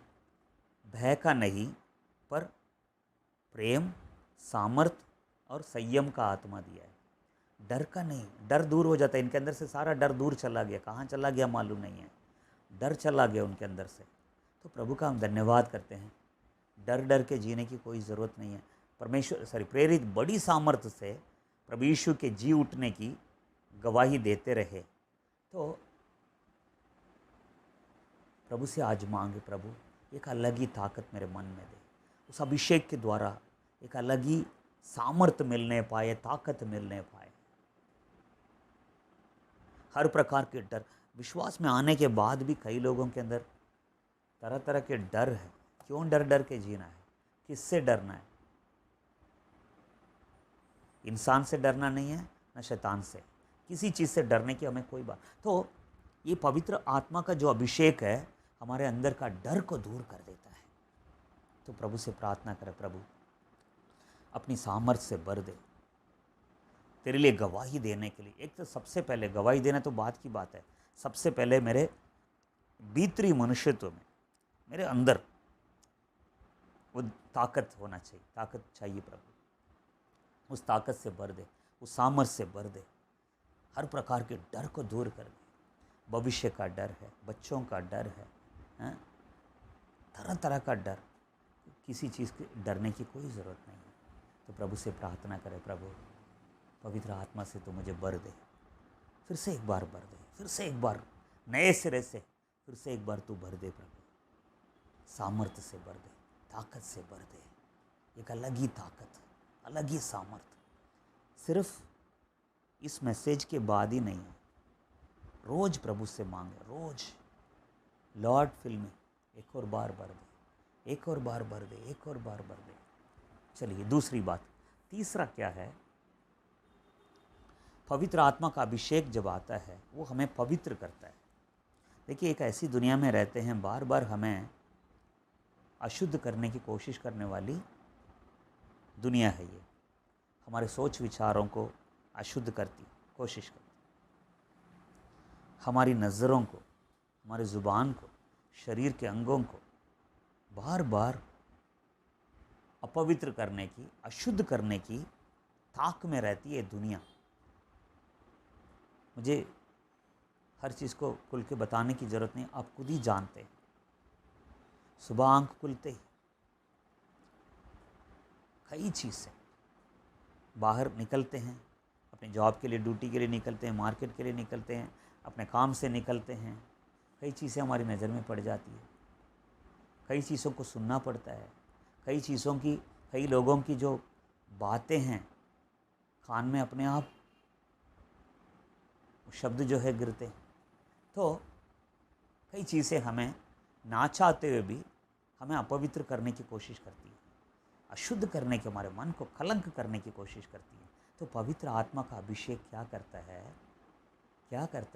भय का नहीं, पर प्रेम, सामर्थ और संयम का आत्मा दिया है। डर का नहीं, डर दूर हो जाता है। इनके अंदर से सारा डर दूर चला गया, कहाँ चला गया मालूम नहीं है, डर चला गया उनके अंदर से। तो प्रभु का हम धन्यवाद करते हैं। डर डर के जीने की कोई ज़रूरत नहीं है। प्रेरित बड़ी सामर्थ्य से प्रभु यीशु के जी उठने की गवाही देते रहे। तो प्रभु से आज मांगे, प्रभु एक अलग ही ताकत मेरे मन में दे, उस अभिषेक के द्वारा एक अलग ही सामर्थ्य मिलने पाए, ताकत मिलने पाए। हर प्रकार के डर, विश्वास में आने के बाद भी कई लोगों के अंदर तरह तरह के डर है। क्यों डर डर के जीना है? किससे डरना है? इंसान से डरना नहीं है, न शैतान से, किसी चीज़ से डरने की हमें कोई बात। तो ये पवित्र आत्मा का जो अभिषेक है, हमारे अंदर का डर को दूर कर देता है। तो प्रभु से प्रार्थना करें, प्रभु अपनी सामर्थ्य से भर दे तेरे लिए गवाही देने के लिए। एक तो सबसे पहले गवाही देना तो बात की बात है, सबसे पहले मेरे भीतरी मनुष्यत्व में, मेरे अंदर वो ताकत होना चाहिए, ताकत चाहिए प्रभु। उस ताकत से भर दे, उस सामर्थ्य से भर दे, हर प्रकार के डर को दूर कर दे। भविष्य का डर है, बच्चों का डर है, तरह तरह का डर, किसी चीज़ के डरने की कोई ज़रूरत नहीं है। तो प्रभु से प्रार्थना करें, प्रभु पवित्र आत्मा से तो मुझे भर दे, फिर से एक बार भर दे, फिर से एक बार नए सिरे से, फिर से एक बार तू भर दे प्रभु, सामर्थ्य से भर दे, ताकत से भर दे, एक अलग ही ताकत, अलग ही सामर्थ्य। सिर्फ इस मैसेज के बाद ही नहीं है, रोज प्रभु से मांगे, रोज लॉर्ड फिल में एक और बार भर दे, एक और बार भर दे, एक और बार भर दे। चलिए दूसरी बात, तीसरा क्या है? पवित्र आत्मा का अभिषेक जब आता है वो हमें पवित्र करता है। देखिए, एक ऐसी दुनिया में रहते हैं, बार बार हमें अशुद्ध करने की कोशिश करने वाली दुनिया है ये। हमारे सोच विचारों को अशुद्ध करती कोशिश करती, हमारी नज़रों को, हमारी ज़ुबान को, शरीर के अंगों को बार बार अपवित्र करने की, अशुद्ध करने की ताक में रहती है दुनिया। मुझे हर चीज़ को खुल के बताने की ज़रूरत नहीं, आप खुद ही जानते हैं। सुबह आंख खुलते ही कई चीज़ें, बाहर निकलते हैं, अपने जॉब के लिए, ड्यूटी के लिए निकलते हैं, मार्केट के लिए निकलते हैं, अपने काम से निकलते हैं, कई चीज़ें हमारी नज़र में पड़ जाती है, कई चीज़ों को सुनना पड़ता है, कई लोगों की जो बातें हैं कान में अपने आप शब्द जो है गिरते हैं। तो कई चीज़ें हमें ना चाहते हुए भी हमें अपवित्र करने की कोशिश करती है, अशुद्ध करने के, हमारे मन को कलंक करने की कोशिश करती है। तो पवित्र आत्मा का अभिषेक क्या करता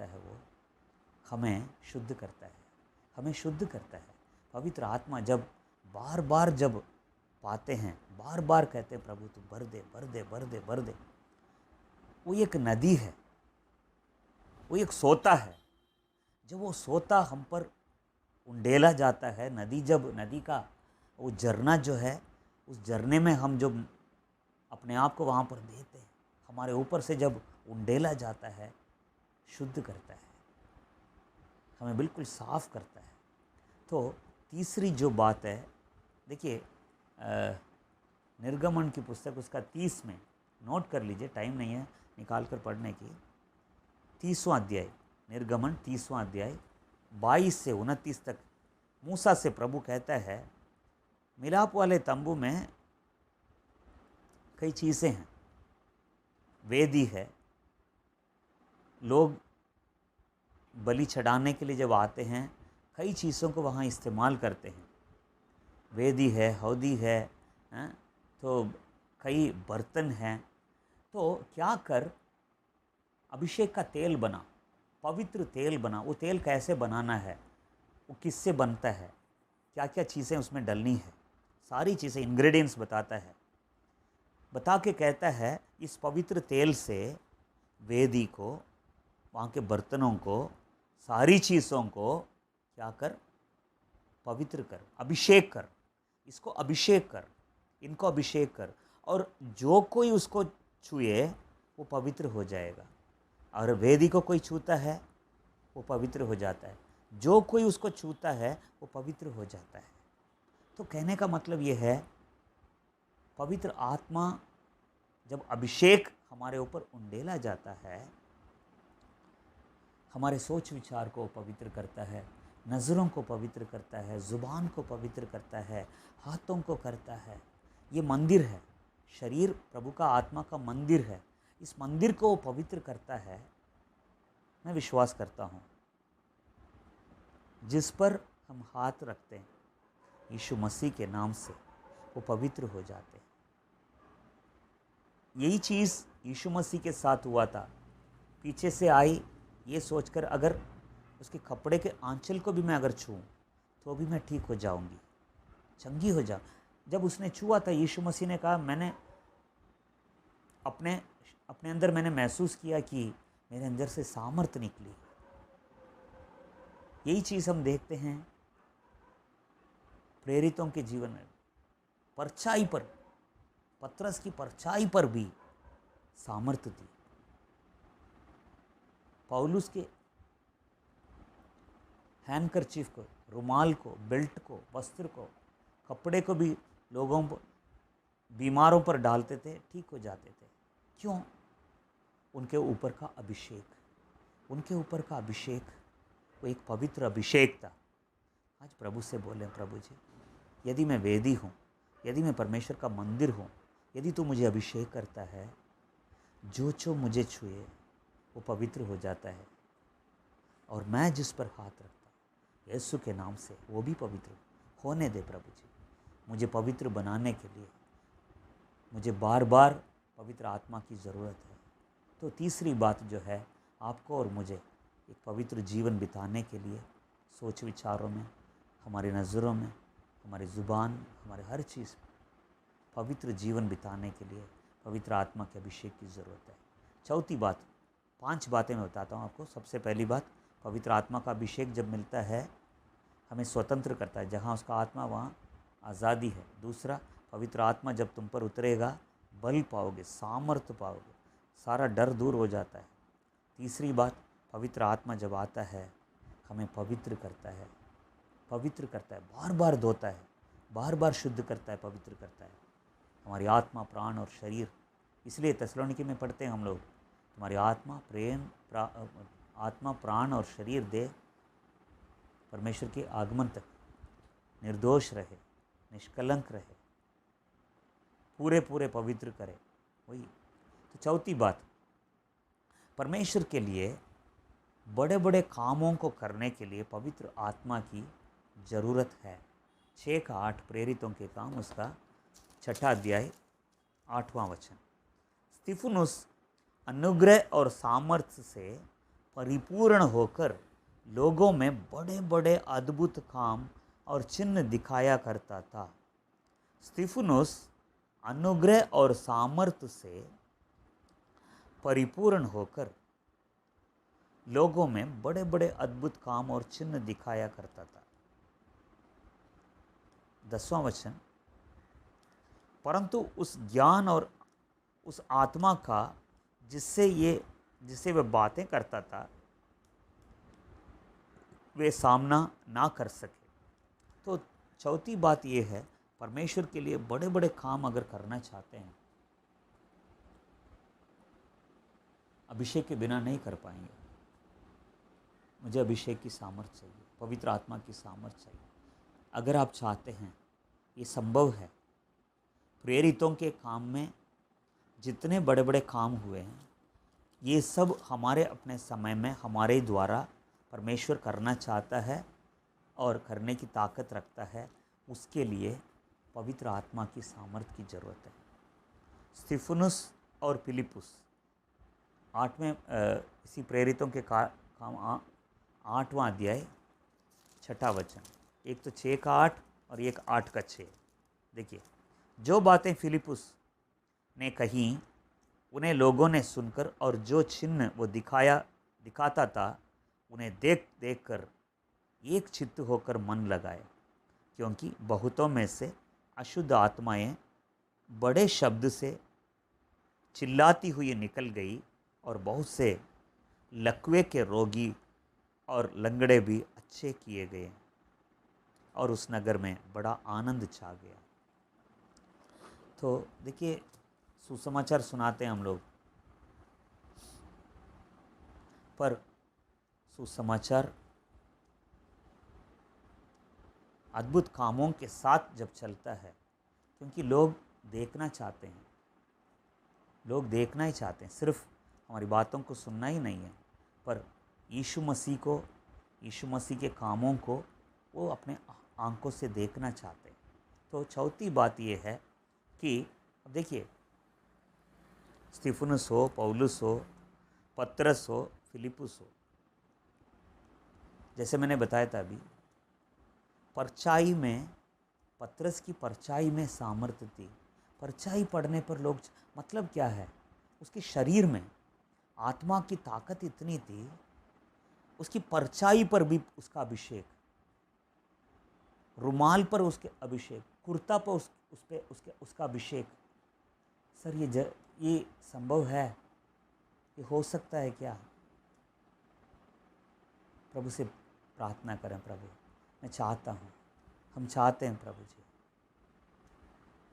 है? वो हमें शुद्ध करता है, हमें शुद्ध करता है। पवित्र आत्मा जब बार बार जब पाते हैं, बार बार कहते हैं प्रभु तू भर दे, भर दे, भर दे, भर दे, वो एक नदी है, वो एक सोता है। जब वो सोता हम पर उंडेला जाता है, नदी का वो झरना जो है, उस झरने में हम जब अपने आप को वहाँ पर देते हैं, हमारे ऊपर से जब उंडेला जाता है, शुद्ध करता है, हमें बिल्कुल साफ करता है। तो तीसरी जो बात है, देखिए निर्गमन की पुस्तक उसका 30 में नोट कर लीजिए, टाइम नहीं है निकाल कर पढ़ने की। 30वां अध्याय, निर्गमन 30वां अध्याय 22 से 29 तक मूसा से प्रभु कहता है, मिलाप वाले तंबू में कई चीज़ें हैं, वेदी है, लोग बलि चढ़ाने के लिए जब आते हैं कई चीज़ों को वहाँ इस्तेमाल करते हैं, वेदी है, हौदी है, तो कई बर्तन हैं। तो क्या कर, अभिषेक का तेल बना, पवित्र तेल बना। वो तेल कैसे बनाना है, वो किससे बनता है, क्या क्या चीज़ें उसमें डलनी है, सारी चीज़ें इंग्रेडिएंट्स बताता है। बता के कहता है इस पवित्र तेल से वेदी को, वहाँ के बर्तनों को, सारी चीज़ों को क्या कर, पवित्र कर, अभिषेक कर, इसको अभिषेक कर, इनको अभिषेक कर, और जो कोई उसको छुए वो पवित्र हो जाएगा। और वेदी को कोई छूता है वो पवित्र हो जाता है, जो कोई उसको छूता है वो पवित्र हो जाता है। तो कहने का मतलब ये है, पवित्र आत्मा जब अभिषेक हमारे ऊपर उंडेला जाता है, हमारे सोच विचार को पवित्र करता है, नज़रों को पवित्र करता है, ज़ुबान को पवित्र करता है, हाथों को करता है। ये मंदिर है, शरीर प्रभु का आत्मा का मंदिर है, इस मंदिर को वो पवित्र करता है। मैं विश्वास करता हूँ जिस पर हम हाथ रखते हैं यीशु मसीह के नाम से, वो पवित्र हो जाते हैं। यही चीज़ यीशु मसीह के साथ हुआ था। पीछे से आई ये सोचकर, अगर उसके कपड़े के आंचल को भी मैं अगर छूऊं तो भी मैं ठीक हो जाऊंगी, चंगी हो जाऊँ। जब उसने छुआ था, यीशु मसीह ने कहा, मैंने अपने अंदर मैंने महसूस किया कि मेरे अंदर से सामर्थ निकली। यही चीज़ हम देखते हैं प्रेरितों के जीवन में, परछाई पर, पतरस की परछाई पर भी सामर्थ थी। पौलुस के हैंडकरचीफ को, रुमाल को, बेल्ट को, वस्त्र को, कपड़े को भी लोगों पर, बीमारों पर डालते थे, ठीक हो जाते थे। क्यों? उनके ऊपर का अभिषेक, उनके ऊपर का अभिषेक वो एक पवित्र अभिषेक था। आज प्रभु से बोलें, प्रभु जी, यदि मैं वेदी हूँ, यदि मैं परमेश्वर का मंदिर हूँ, यदि तू मुझे अभिषेक करता है, जो मुझे छुए वो पवित्र हो जाता है, और मैं जिस पर हाथ रखता हूँ यीशु के नाम से वो भी पवित्र होने दे। प्रभु जी, मुझे पवित्र बनाने के लिए मुझे बार बार पवित्र आत्मा की ज़रूरत है। तो तीसरी बात जो है, आपको और मुझे एक पवित्र जीवन बिताने के लिए, सोच विचारों में, हमारी नज़रों में, हमारी ज़ुबान, हमारे हर चीज़ में पवित्र जीवन बिताने के लिए पवित्र आत्मा के अभिषेक की ज़रूरत है। चौथी बात, 5 बातें मैं बताता हूँ आपको। सबसे पहली बात, पवित्र आत्मा का अभिषेक जब मिलता है हमें स्वतंत्र करता है, जहाँ उसका आत्मा वहाँ आज़ादी है। दूसरा, पवित्र आत्मा जब तुम पर उतरेगा, बल पाओगे, सामर्थ्य पाओगे, सारा डर दूर हो जाता है। तीसरी बात, पवित्र आत्मा जब आता है हमें पवित्र करता है, पवित्र करता है, बार बार धोता है, बार बार शुद्ध करता है, पवित्र करता है हमारी आत्मा, प्राण और शरीर। इसलिए थिस्सलुनीके में पढ़ते हैं हम लोग, तुम्हारी आत्मा, प्राण और शरीर दे परमेश्वर के आगमन तक निर्दोष रहे, निष्कलंक रहे, पूरे पूरे पवित्र करे। वही तो चौथी बात, परमेश्वर के लिए बड़े बड़े कामों को करने के लिए पवित्र आत्मा की ज़रूरत है। 6:8 प्रेरितों के काम, उसका 6 अध्याय 8वां वचन। स्तिफनुस अनुग्रह और सामर्थ्य से परिपूर्ण होकर लोगों में बड़े बड़े अद्भुत काम और चिन्ह दिखाया करता था। स्तिफनुस अनुग्रह और सामर्थ्य से परिपूर्ण होकर लोगों में बड़े बड़े अद्भुत काम और चिन्ह दिखाया करता था। 10वां वचन, परंतु उस ज्ञान और उस आत्मा का जिससे वह बातें करता था, वे सामना ना कर सके। तो चौथी बात यह है, परमेश्वर के लिए बड़े बड़े काम अगर करना चाहते हैं, अभिषेक के बिना नहीं कर पाएंगे। मुझे अभिषेक की सामर्थ्य चाहिए, पवित्र आत्मा की सामर्थ्य चाहिए। अगर आप चाहते हैं, ये संभव है। प्रेरितों के काम में जितने बड़े बड़े काम हुए हैं, ये सब हमारे अपने समय में हमारे द्वारा परमेश्वर करना चाहता है और करने की ताकत रखता है। उसके लिए पवित्र आत्मा की सामर्थ्य की ज़रूरत है। स्तिफनुस और फिलिपुस 8वें इसी प्रेरितों के काम 8वां अध्याय 6 वचन, एक तो 6:8 और एक 8:6। देखिए, जो बातें फिलिपुस ने कही उन्हें लोगों ने सुनकर, और जो चिन्ह वो दिखाता था उन्हें देख देख कर एक चित्त होकर मन लगाए, क्योंकि बहुतों में से अशुद्ध आत्माएं बड़े शब्द से चिल्लाती हुई निकल गई, और बहुत से लकवे के रोगी और लंगड़े भी अच्छे किए गए, और उस नगर में बड़ा आनंद छा गया। तो देखिए, सुसमाचार सुनाते हैं हम लोग, पर सुसमाचार अद्भुत कामों के साथ जब चलता है, क्योंकि लोग देखना चाहते हैं, लोग देखना ही चाहते हैं, सिर्फ हमारी बातों को सुनना ही नहीं है, पर यीशु मसीह के कामों को वो अपने आंखों से देखना चाहते हैं। तो चौथी बात ये है कि देखिए, स्तिफनुस हो, पौलुस हो, पतरस हो, फिलिपुस हो, जैसे मैंने बताया था अभी, परचाई में, पतरस की परचाई में सामर्थ्य थी। परचाई पढ़ने पर लोग, मतलब क्या है, उसके शरीर में आत्मा की ताकत इतनी थी, उसकी परचाई पर भी उसका अभिषेक, रुमाल पर उसके अभिषेक, कुर्ता पर उसका अभिषेक। सर ये संभव है? ये हो सकता है क्या? प्रभु से प्रार्थना करें, प्रभु मैं चाहता हूँ, हम चाहते हैं प्रभु जी।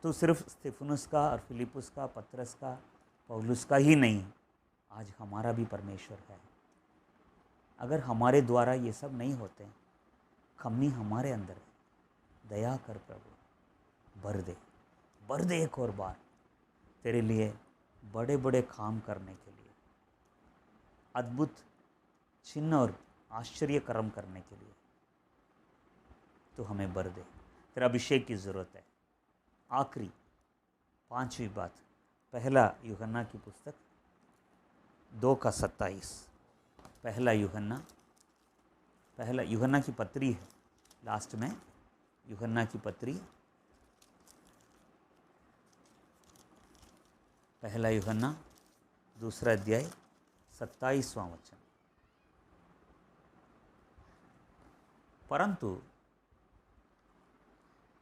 तो सिर्फ स्तिफनुस का और फिलिपुस का, पतरस का, पौलुस का ही नहीं, आज हमारा भी परमेश्वर है। अगर हमारे द्वारा ये सब नहीं होते, कमी हमारे अंदर है, दया कर प्रभु, भर दे एक और बार तेरे लिए बड़े बड़े काम करने के लिए, अद्भुत चिन्ह और आश्चर्य कर्म करने के लिए तो हमें भर दे। तेरा अभिषेक की ज़रूरत है। आखिरी 5वीं बात, पहला यूहन्ना की पुस्तक 2:27, पहला यूहन्ना की पत्री है, लास्ट में यूहन्ना की पत्री, पहला यूहन्ना 2 अध्याय 27वां वचन। परंतु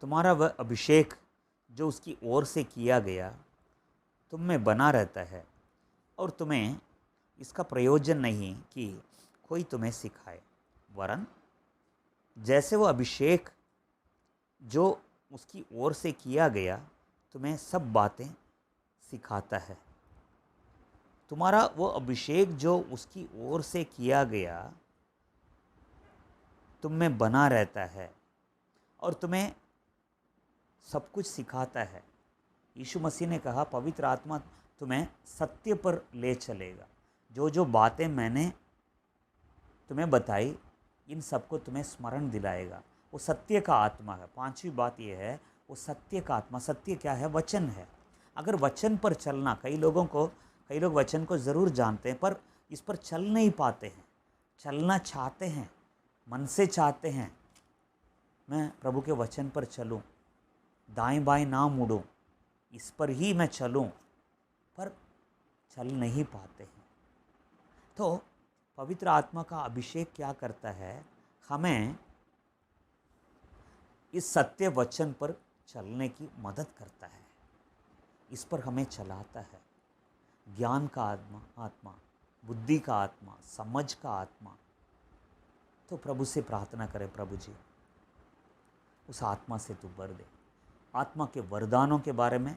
तुम्हारा वह अभिषेक जो उसकी ओर से किया गया तुम में बना रहता है और तुम्हें इसका प्रयोजन नहीं कि कोई तुम्हें सिखाए, वरन जैसे वो अभिषेक जो उसकी ओर से किया गया तुम्हें सब बातें सिखाता है। तुम्हारा वो अभिषेक जो उसकी ओर से किया गया तुम में बना रहता है और तुम्हें सब कुछ सिखाता है। यीशु मसीह ने कहा पवित्र आत्मा तुम्हें सत्य पर ले चलेगा। जो जो बातें मैंने तुम्हें बताई इन सबको तुम्हें स्मरण दिलाएगा। वो सत्य का आत्मा है। पांचवी बात यह है वो सत्य का आत्मा। सत्य क्या है? वचन है। अगर वचन पर चलना, कई लोग वचन को ज़रूर जानते हैं पर इस पर चल नहीं पाते हैं। चलना चाहते हैं, मन से चाहते हैं मैं प्रभु के वचन पर चलूं, दाएं बाएं ना मुड़ूं, इस पर ही मैं चलूं, पर चल नहीं पाते हैं। तो पवित्र आत्मा का अभिषेक क्या करता है? हमें इस सत्य वचन पर चलने की मदद करता है, इस पर हमें चलाता है। ज्ञान का आत्मा, बुद्धि का आत्मा, समझ का आत्मा। तो प्रभु से प्रार्थना करें, प्रभु जी उस आत्मा से तू भर दे। आत्मा के वरदानों के बारे में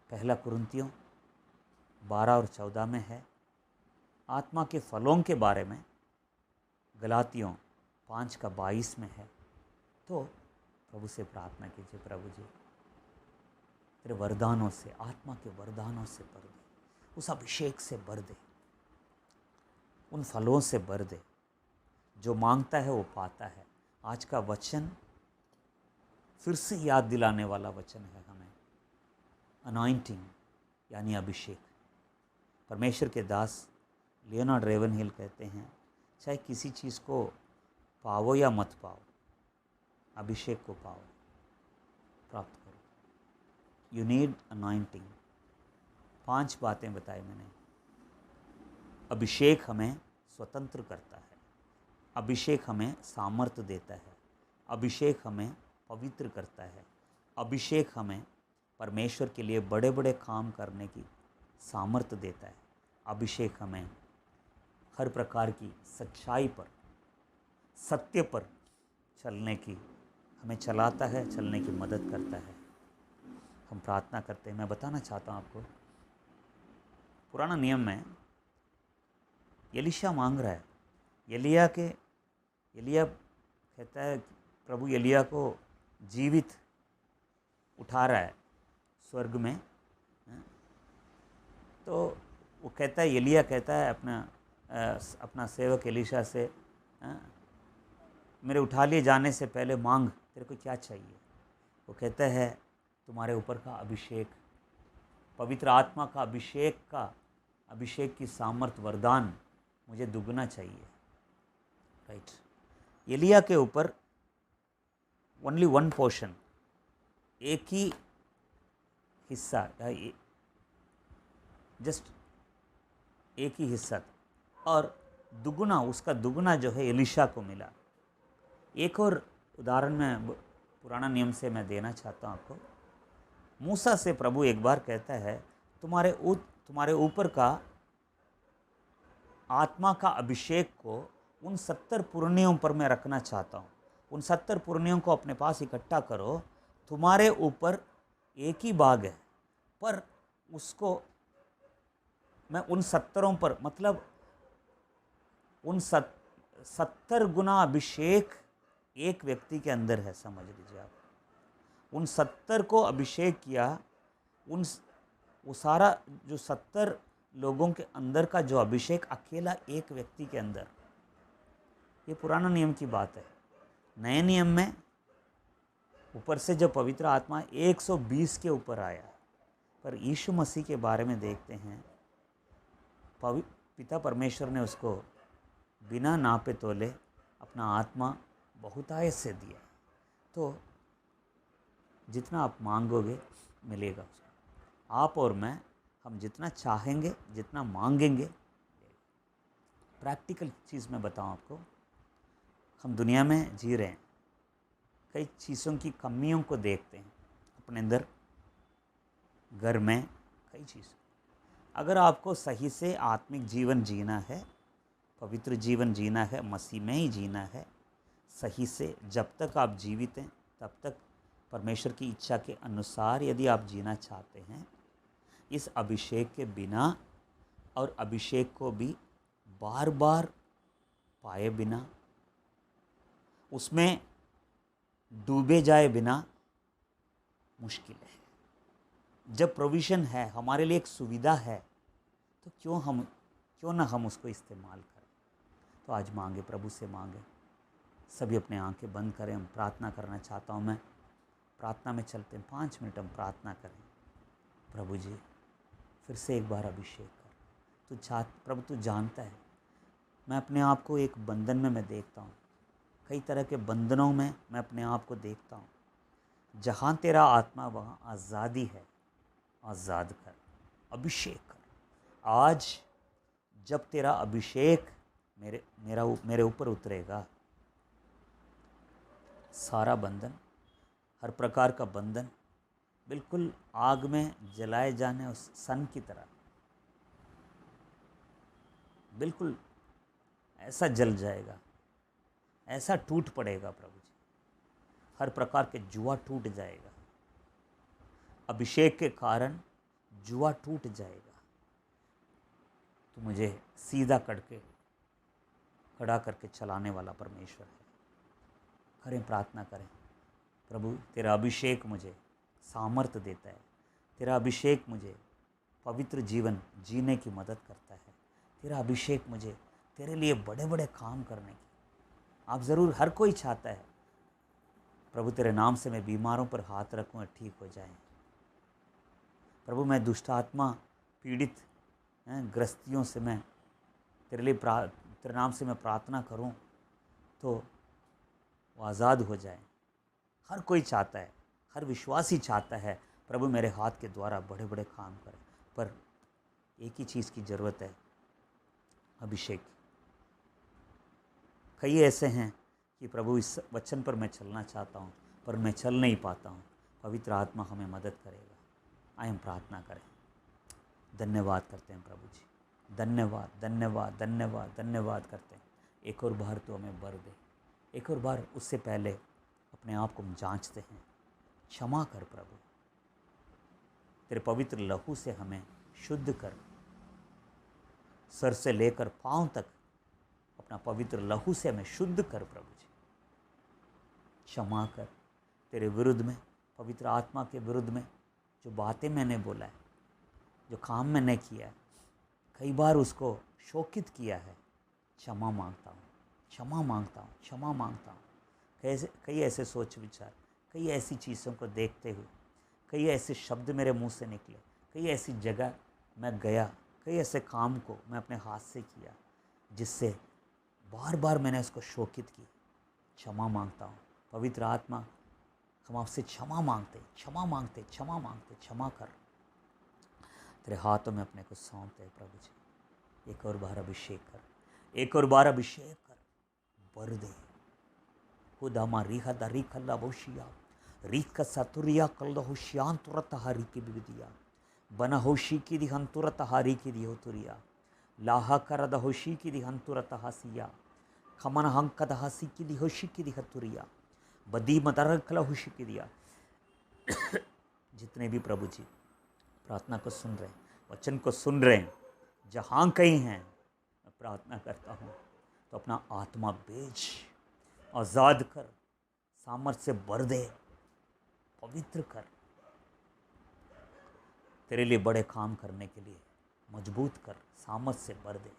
1 कुरिन्थियों 12 और 14 में है। आत्मा के फलों के बारे में गलातियों 5 का 22 में है। तो प्रभु से प्रार्थना कीजिए, प्रभु जी तेरे वरदानों से, आत्मा के वरदानों से भर दे, उस अभिषेक से भर दे, उन फलों से भर दे। जो मांगता है वो पाता है। आज का वचन फिर से याद दिलाने वाला वचन है हमें। अनॉइंटिंग यानी अभिषेक। परमेश्वर के दास लियोनार्ड रेवनहिल कहते हैं चाहे किसी चीज़ को पाओ या मत पाओ, अभिषेक को पाओ, प्राप्त करो। You need anointing. 5 बातें बताई मैंने। अभिषेक हमें स्वतंत्र करता है, अभिषेक हमें सामर्थ्य देता है, अभिषेक हमें पवित्र करता है, अभिषेक हमें परमेश्वर के लिए बड़े बड़े काम करने की सामर्थ्य देता है, अभिषेक हमें हर प्रकार की सच्चाई पर, सत्य पर चलने की हमें चलाता है, चलने की मदद करता है। हम प्रार्थना करते हैं। मैं बताना चाहता हूँ आपको, पुराना नियम में एलीशा मांग रहा है। एलिया कहता है प्रभु एलिया को जीवित उठा रहा है स्वर्ग में। तो वो कहता है, एलिया कहता है अपना सेवक एलीशा से, मेरे उठा लिए जाने से पहले मांग, तेरे को क्या चाहिए? वो कहता है तुम्हारे ऊपर का अभिषेक, पवित्र आत्मा का अभिषेक की सामर्थ, वरदान मुझे दुगना चाहिए। राइट। एलिया के ऊपर ओनली वन पोर्शन, एक ही हिस्सा, जस्ट एक ही हिस्सा, और दुगुना, उसका दुगुना जो है एलीशा को मिला। एक और उदाहरण मैं पुराना नियम से मैं देना चाहता हूँ आपको। मूसा से प्रभु एक बार कहता है तुम्हारे ऊपर का आत्मा का अभिषेक को उन 70 पुरनियों पर मैं रखना चाहता हूँ। उन 70 पुरनियों को अपने पास इकट्ठा करो। तुम्हारे ऊपर एक ही भाग है, पर उसको मैं उन 70 पर, मतलब उन 70 गुना अभिषेक एक व्यक्ति के अंदर है। समझ लीजिए आप, उन 70 को अभिषेक किया, वो सारा जो 70 लोगों के अंदर का जो अभिषेक अकेला एक व्यक्ति के अंदर। ये पुराना नियम की बात है। नए नियम में ऊपर से जो पवित्र आत्मा 120 के ऊपर आया, पर यीशु मसीह के बारे में देखते हैं, पिता परमेश्वर ने उसको बिना नापे तोले अपना आत्मा बहुतायत से दिया। तो जितना आप मांगोगे मिलेगा उसको। आप और मैं, हम जितना चाहेंगे, जितना मांगेंगे। प्रैक्टिकल चीज़ मैं बताऊं आपको, हम दुनिया में जी रहे हैं, कई चीज़ों की कमियों को देखते हैं अपने अंदर, घर में, कई चीज़। अगर आपको सही से आत्मिक जीवन जीना है, पवित्र जीवन जीना है, मसीह में ही जीना है, सही से जब तक आप जीवित हैं तब तक परमेश्वर की इच्छा के अनुसार यदि आप जीना चाहते हैं, इस अभिषेक के बिना और अभिषेक को भी बार बार पाए बिना, उसमें डूबे जाए बिना मुश्किल है। जब प्रोविज़न है, हमारे लिए एक सुविधा है, तो क्यों ना हम उसको इस्तेमाल करें। तो आज मांगे, प्रभु से मांगे। सभी अपने आंखें बंद करें। हम प्रार्थना करना चाहता हूँ मैं। प्रार्थना में चलते हैं, 5 मिनट हम प्रार्थना करें। प्रभु जी, फिर से एक बार अभिषेक कर। प्रभु तू जानता है, मैं अपने आप को एक बंधन में मैं देखता हूँ, कई तरह के बंधनों में मैं अपने आप को देखता हूँ। जहाँ तेरा आत्मा वहाँ आज़ादी है। आज़ाद कर, अभिषेक कर। आज जब तेरा अभिषेक मेरे ऊपर उतरेगा, सारा बंधन, हर प्रकार का बंधन बिल्कुल आग में जलाए जाने उस सन की तरह बिल्कुल ऐसा जल जाएगा, ऐसा टूट पड़ेगा। प्रभु जी, हर प्रकार के जुआ टूट जाएगा। अभिषेक के कारण जुआ टूट जाएगा। तो मुझे सीधा खड़ा करके चलाने वाला परमेश्वर है। करें, प्रार्थना करें। प्रभु, तेरा अभिषेक मुझे सामर्थ्य देता है। तेरा अभिषेक मुझे पवित्र जीवन जीने की मदद करता है। तेरा अभिषेक मुझे तेरे लिए बड़े बड़े काम करने की, आप ज़रूर, हर कोई चाहता है प्रभु तेरे नाम से मैं बीमारों पर हाथ रखूँ और ठीक हो जाएं। प्रभु, मैं दुष्ट आत्मा पीड़ित ग्रस्तियों से मैं तेरे नाम से मैं प्रार्थना करूं तो वो आज़ाद हो जाए। हर कोई चाहता है, हर विश्वासी चाहता है प्रभु मेरे हाथ के द्वारा बड़े बड़े काम करे। पर एक ही चीज़ की ज़रूरत है, अभिषेक। कई ऐसे हैं कि प्रभु इस वचन पर मैं चलना चाहता हूँ पर मैं चल नहीं पाता हूँ। पवित्र आत्मा हमें मदद करेगा। आइए हम प्रार्थना करें। धन्यवाद करते हैं प्रभु जी, धन्यवाद धन्यवाद धन्यवाद धन्यवाद करते हैं। एक और बार तो हमें बर दे, एक और बार उससे पहले अपने आप को हम जांचते हैं। क्षमा कर प्रभु, तेरे पवित्र लहू से हमें शुद्ध कर। सर से लेकर पांव तक अपना पवित्र लहू से हमें शुद्ध कर प्रभु जी। क्षमा कर। तेरे विरुद्ध में, पवित्र आत्मा के विरुद्ध में जो बातें मैंने बोला है, जो काम मैंने किया है, कई बार उसको शोकित किया है, क्षमा मांगता हूँ, क्षमा मांगता हूँ, क्षमा मांगता हूँ। कई ऐसे सोच विचार, कई ऐसी चीज़ों को देखते हुए, कई ऐसे शब्द मेरे मुंह से निकले, कई ऐसी जगह मैं गया, कई ऐसे काम को मैं अपने हाथ से किया जिससे बार बार मैंने उसको शोकित की। क्षमा मांगता हूँ। पवित्र आत्मा, हम आपसे क्षमा मांगते, क्षमा मांगते, क्षमा मांगते। क्षमा कर। तेरे हाथों में अपने को सौंपते हैं प्रभु जी। एक और बार अभिषेक कर, एक और बार अभिषेक कर। बर दे खुदामा रिहा दरी खल्ला बोशिया रीक सतुरिया कल होशियान तुरत हारी की बिदिया बना होशी की दिहन तुरत हारी की दियो तुरिया लाहा करद होशी की दिहन तुरत हसिया खमन हंकद हसी की दी होशी की दिह तुरिया बदी मदर कला होशी की दिया। जितने भी प्रभु जी प्रार्थना को सुन रहे हैं, वचन को सुन रहे हैं, जहाँ कहीं हैं, मैं प्रार्थना करता हूँ तो अपना आत्मा बेच, आज़ाद कर, सामर्थ्य से भर दे, पवित्र कर। तेरे लिए बड़े काम करने के लिए मजबूत कर, सामर्थ्य से भर दे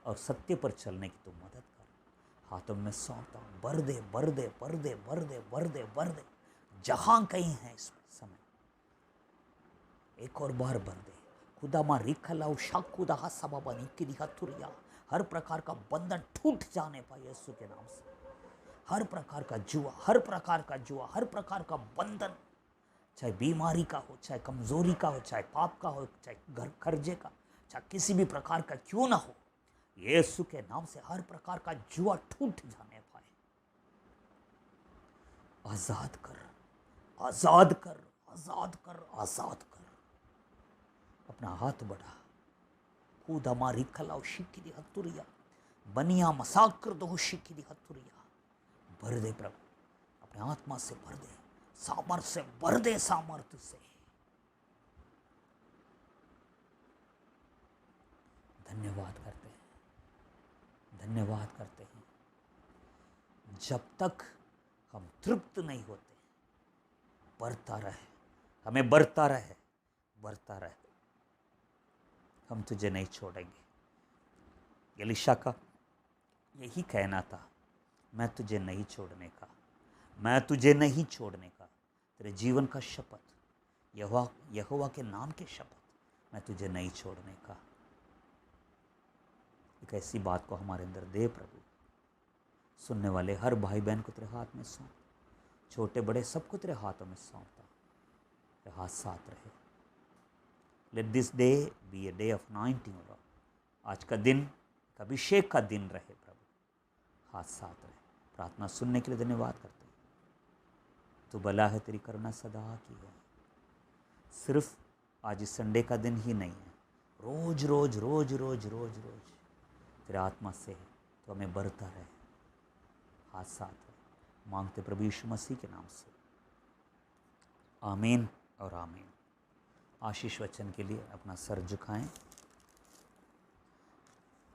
और सत्य पर चलने की तो मदद कर। हाथों में सौंपता हूँ। भर दे, भर दे, भर दे, भर दे, भर दे, भर दे, जहाँ कहीं है इस समय। एक और बार भर दे। खुदा मा रिखलाउ शाकुदा हसबा बनी की दिखा तुरिया। हर प्रकार का बंधन टूट जाने पाए यीशु के नाम से। हर प्रकार का जुआ, हर प्रकार का जुआ, हर प्रकार का बंधन, चाहे बीमारी का हो, चाहे कमजोरी का हो, चाहे पाप का हो, चाहे घर कर्जे का, चाहे किसी भी प्रकार का क्यों ना हो, यीशु के नाम से हर प्रकार का जुआ टूट जाने पाए। आज़ाद कर, आज़ाद कर, आज़ाद कर, आज़ाद कर। अपना हाथ बढ़ा। खुद हमारी कलाव शिक्की हथुरिया बनिया मसाकर दो शिक्की हथुरिया। भर दे प्रभु, अपने आत्मा से भर दे, सामर्थ्य से भर दे, सामर्थ्य से। धन्यवाद करते हैं, धन्यवाद करते हैं। जब तक हम तृप्त नहीं होते, बढ़ता रहे, हमें बढ़ता रहे, बढ़ता रहे। हम तुझे नहीं छोड़ेंगे। एलीशा का यही कहना था, मैं तुझे नहीं छोड़ने का, मैं तुझे नहीं छोड़ने का। तेरे जीवन का शपथ, यहोवा के नाम के शपथ, मैं तुझे नहीं छोड़ने का। एक ऐसी बात को हमारे अंदर दे प्रभु। सुनने वाले हर भाई बहन को तेरे हाथ में सौंप, छोटे बड़े सबको तेरे हाथों में सौंपता। तेरे हाथ साथ रहे। Let this day be a day of anointing. आज का दिन अभिषेक का दिन रहे प्रभु, हाथ साथ रहे। प्रार्थना सुनने के लिए धन्यवाद करते हैं। तू भला है, तेरी करुणा सदा की है। सिर्फ आज इस संडे का दिन ही नहीं है, रोज रोज रोज रोज रोज रोज तेरे आत्मा से तो हमें बढ़ता रहे, हाथ साथ रहे। मांगते प्रभु यीशु मसीह के नाम से, आमीन और आमीन। आशीष वचन के लिए अपना सर झुकाएं।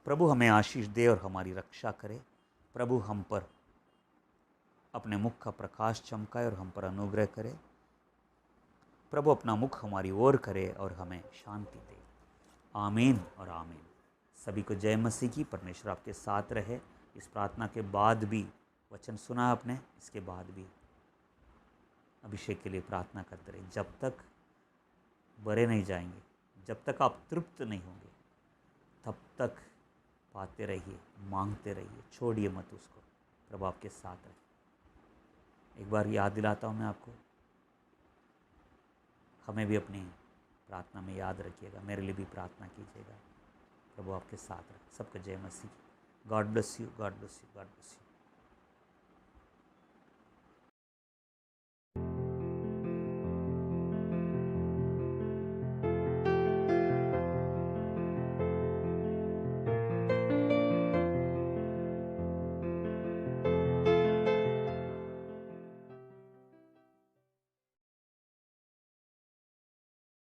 प्रभु हमें आशीष दे और हमारी रक्षा करे। प्रभु हम पर अपने मुख का प्रकाश चमकाए और हम पर अनुग्रह करे। प्रभु अपना मुख हमारी ओर करे और हमें शांति दे। आमीन और आमीन। सभी को जय मसीह की। परमेश्वर आपके साथ रहे। इस प्रार्थना के बाद भी वचन सुना आपने, इसके बाद भी अभिषेक के लिए प्रार्थना करते रहे। जब तक बड़े नहीं जाएंगे, जब तक आप तृप्त नहीं होंगे, तब तक पाते रहिए, मांगते रहिए, छोड़िए मत उसको। प्रभु आपके साथ रहे। एक बार याद दिलाता हूँ मैं आपको, हमें भी अपनी प्रार्थना में याद रखिएगा, मेरे लिए भी प्रार्थना कीजिएगा। प्रभु आपके साथ रहे। सबको जय मसीह। God bless you, God bless you, God bless you.